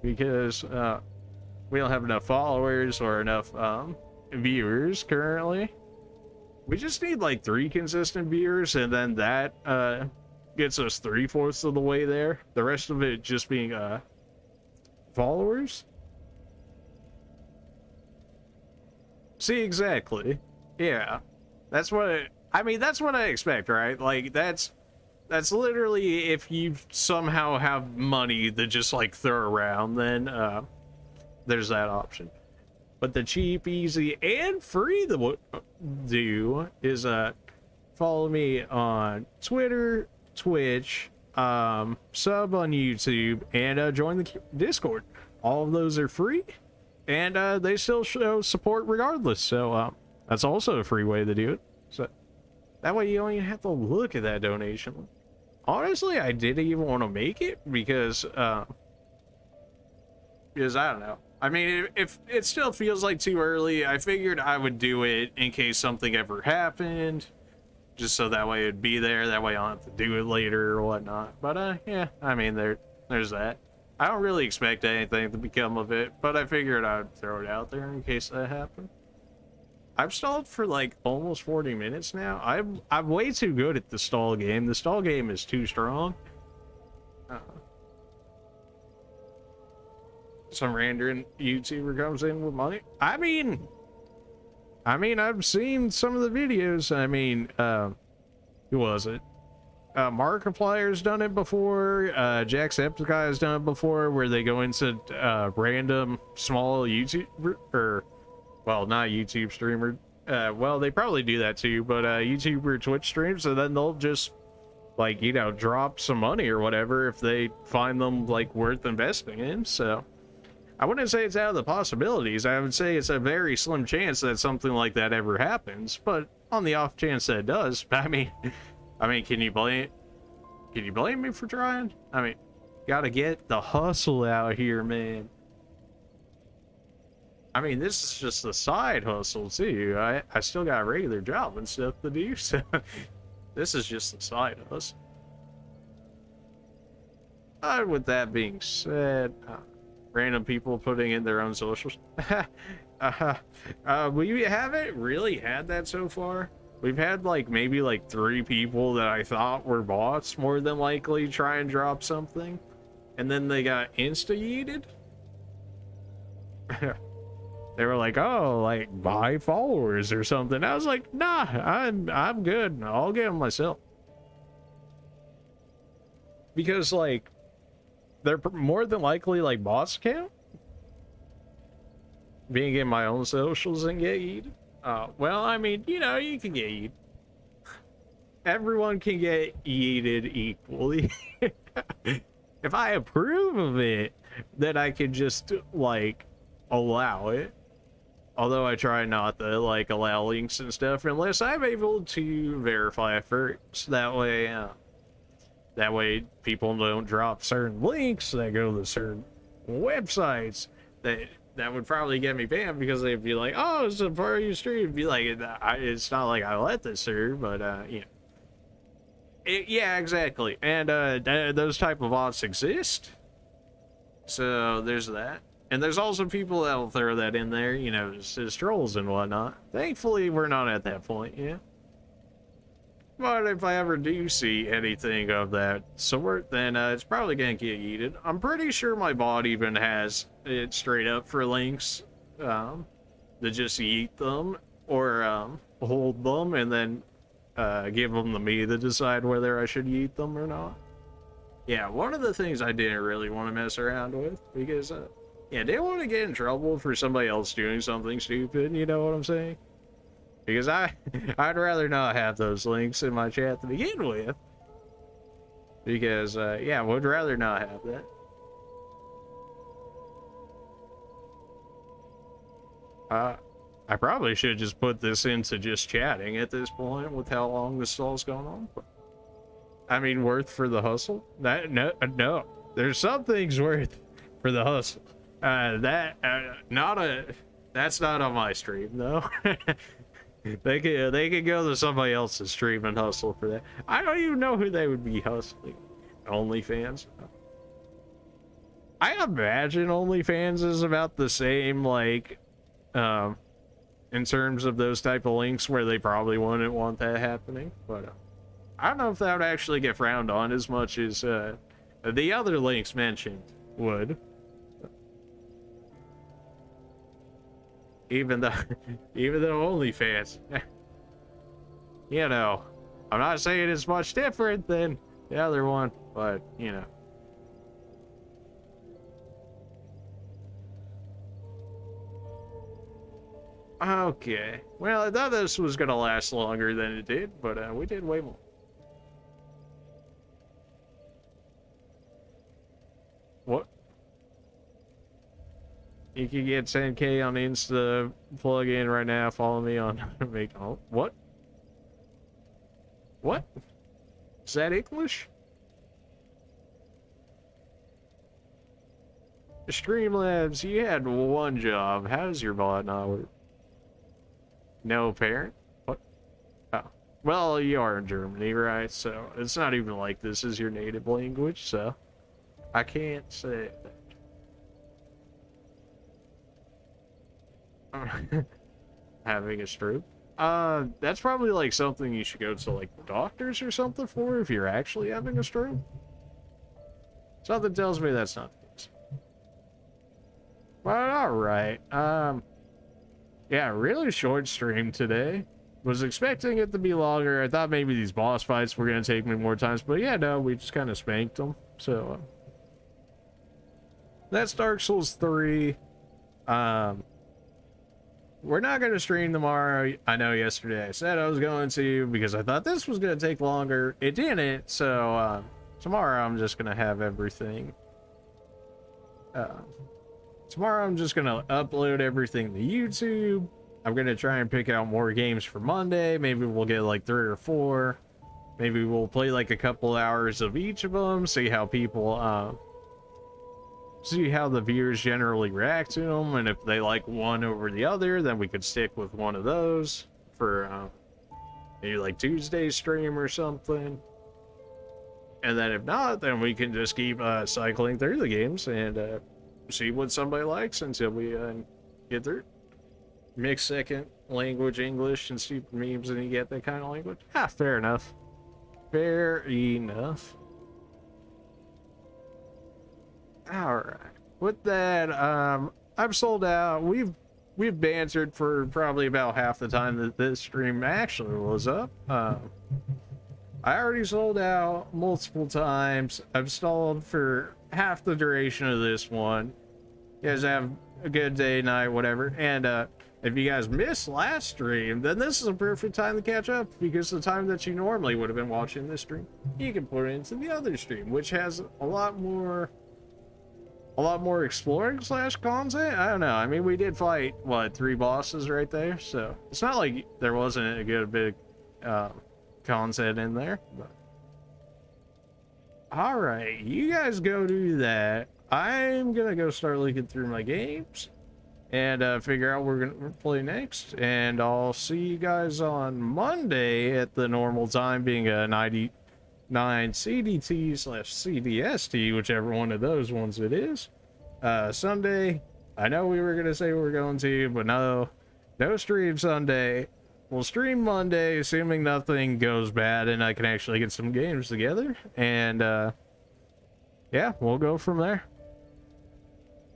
because we don't have enough followers or enough viewers currently. We just need like 3 consistent viewers, and then that gets us 3/4 of the way there. The rest of it just being followers. See, exactly. Yeah. That's what that's what I expect, right? Like that's literally, if you somehow have money to just like throw around, then there's that option. But the cheap, easy, and free to do is follow me on Twitter, Twitch, sub on YouTube, and join the Discord. All of those are free, and they still show support regardless. So that's also a free way to do it. So that way you don't even have to look at that donation. Honestly, I didn't even want to make it because I don't know. I mean, if it still feels like too early, I figured I would do it in case something ever happened, just so that way it'd be there. That way I don't have to do it later or whatnot. But yeah, I mean, there's that. I don't really expect anything to become of it, but I figured I'd throw it out there in case that happened. I've stalled for like almost 40 minutes now. I'm way too good at the stall game. The stall game is too strong. Some random YouTuber comes in with money. I mean, I've seen some of the videos. I mean, who was it? Markiplier's done it before. Jacksepticeye has done it before, where they go into random small YouTube, or well, not YouTube streamer. Well, they probably do that too, but YouTube or Twitch streams, and then they'll just like, you know, drop some money or whatever if they find them like worth investing in. So I wouldn't say it's out of the possibilities. I would say it's a very slim chance that something like that ever happens, but on the off chance that it does, I mean, can you blame me for trying? I mean, gotta get the hustle out here, man. I mean, this is just a side hustle too. I still got a regular job and stuff to do, so this is just a side hustle. With that being said, random people putting in their own socials. We haven't really had that so far. We've had like maybe like 3 people that I thought were bots more than likely try and drop something, and then they got insta-yeeted. They were like, oh, like buy followers or something. I was like, nah, I'm good. I'll get them myself. Because like they're more than likely like bots account. Being in my own socials and get yeeted. Well, I mean, you know, you can get yeeted. Everyone can get yeeted equally. If I approve of it, then I can just like allow it. Although I try not to like allow links and stuff unless I'm able to verify it first. That way people don't drop certain links that go to certain websites that would probably get me banned, because they'd be like, oh, it's a part of your stream. It'd be like, it's not like I let this through, but you know. Yeah, exactly. And those type of bots exist. So there's that. And there's also people that will throw that in there, you know, as trolls and whatnot. Thankfully, we're not at that point, yeah. But if I ever do see anything of that sort, then it's probably gonna get yeeted. I'm pretty sure my bot even has it straight up for links to just yeet them, or hold them and then give them to me to decide whether I should yeet them or not. Yeah, one of the things I didn't really want to mess around with, because yeah, I didn't want to get in trouble for somebody else doing something stupid, you know what I'm saying? Because I'd rather not have those links in my chat to begin with. Because, yeah, would rather not have that. I probably should just put this into just chatting at this point with how long this stall's going on. I mean, worth for the hustle? No. There's some things worth for the hustle. That's not on my stream, though. They could go to somebody else's stream and hustle for that. I don't even know who they would be hustling. OnlyFans? I imagine OnlyFans is about the same, like, in terms of those type of links where they probably wouldn't want that happening. But I don't know if that would actually get frowned on as much as the other links mentioned would. Even though OnlyFans, you know, I'm not saying it's much different than the other one, but you know. Okay. Well, I thought this was gonna last longer than it did, but we did way more. What? You can get 10K on Insta plug in right now. Follow me on make oh, what? What? Is that English? Streamlabs, you had one job. How does your bot not work? No parent? What? Oh. Well, you are in Germany, right? So it's not even like this is your native language, so I can't say that. Having a stroke? That's probably like something you should go to like the doctors or something for if you're actually having a stroke. Something tells me that's not the case. But alright. Yeah, really short stream today. Was expecting it to be longer. I thought maybe these boss fights were gonna take me more times, but yeah, no, we just kind of spanked them. So that's Dark Souls 3. We're not going to stream tomorrow. I know yesterday I said I was going to because I thought this was going to take longer. It didn't, so tomorrow I'm just going to have everything. Tomorrow I'm just going to upload everything to YouTube. I'm going to try and pick out more games for Monday. Maybe we'll get like 3 or 4. Maybe we'll play like a couple hours of each of them, see how people... see how the viewers generally react to them, and if they like one over the other, then we could stick with one of those for maybe like Tuesday's stream or something. And then if not, then we can just keep cycling through the games and see what somebody likes until we get through. Mix second language English and stupid memes and you get that kind of language. Ah, fair enough. Fair enough. Alright. With that, I've sold out. We've bantered for probably about half the time that this stream actually was up. I already sold out multiple times. I've stalled for half the duration of this one. You guys have a good day, night, whatever. And if you guys missed last stream, then this is a perfect time to catch up, because the time that you normally would have been watching this stream, you can put it into the other stream, which has a lot more exploring / content. I don't know. I mean, we did fight what 3 bosses right there, so it's not like there wasn't a good big content in there. But all right, you guys go do that. I'm gonna go start looking through my games and figure out what we're gonna play next, and I'll see you guys on Monday at the normal time, being a 99 CDT / CDST, whichever one of those ones it is. Sunday, I know we were gonna say we're going to, but no stream Sunday. We'll stream Monday, assuming nothing goes bad and I can actually get some games together, and yeah, we'll go from there.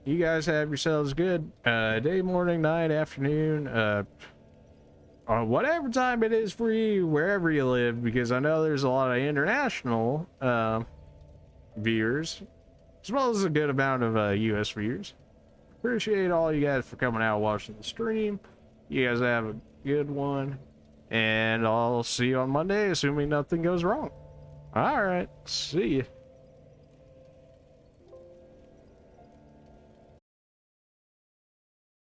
You guys have yourselves good day, morning, night, afternoon, or whatever time it is for you, wherever you live, because I know there's a lot of international viewers, as well as a good amount of US viewers. Appreciate all you guys for coming out watching the stream. You guys have a good one, and I'll see you on Monday, assuming nothing goes wrong. All right, see you.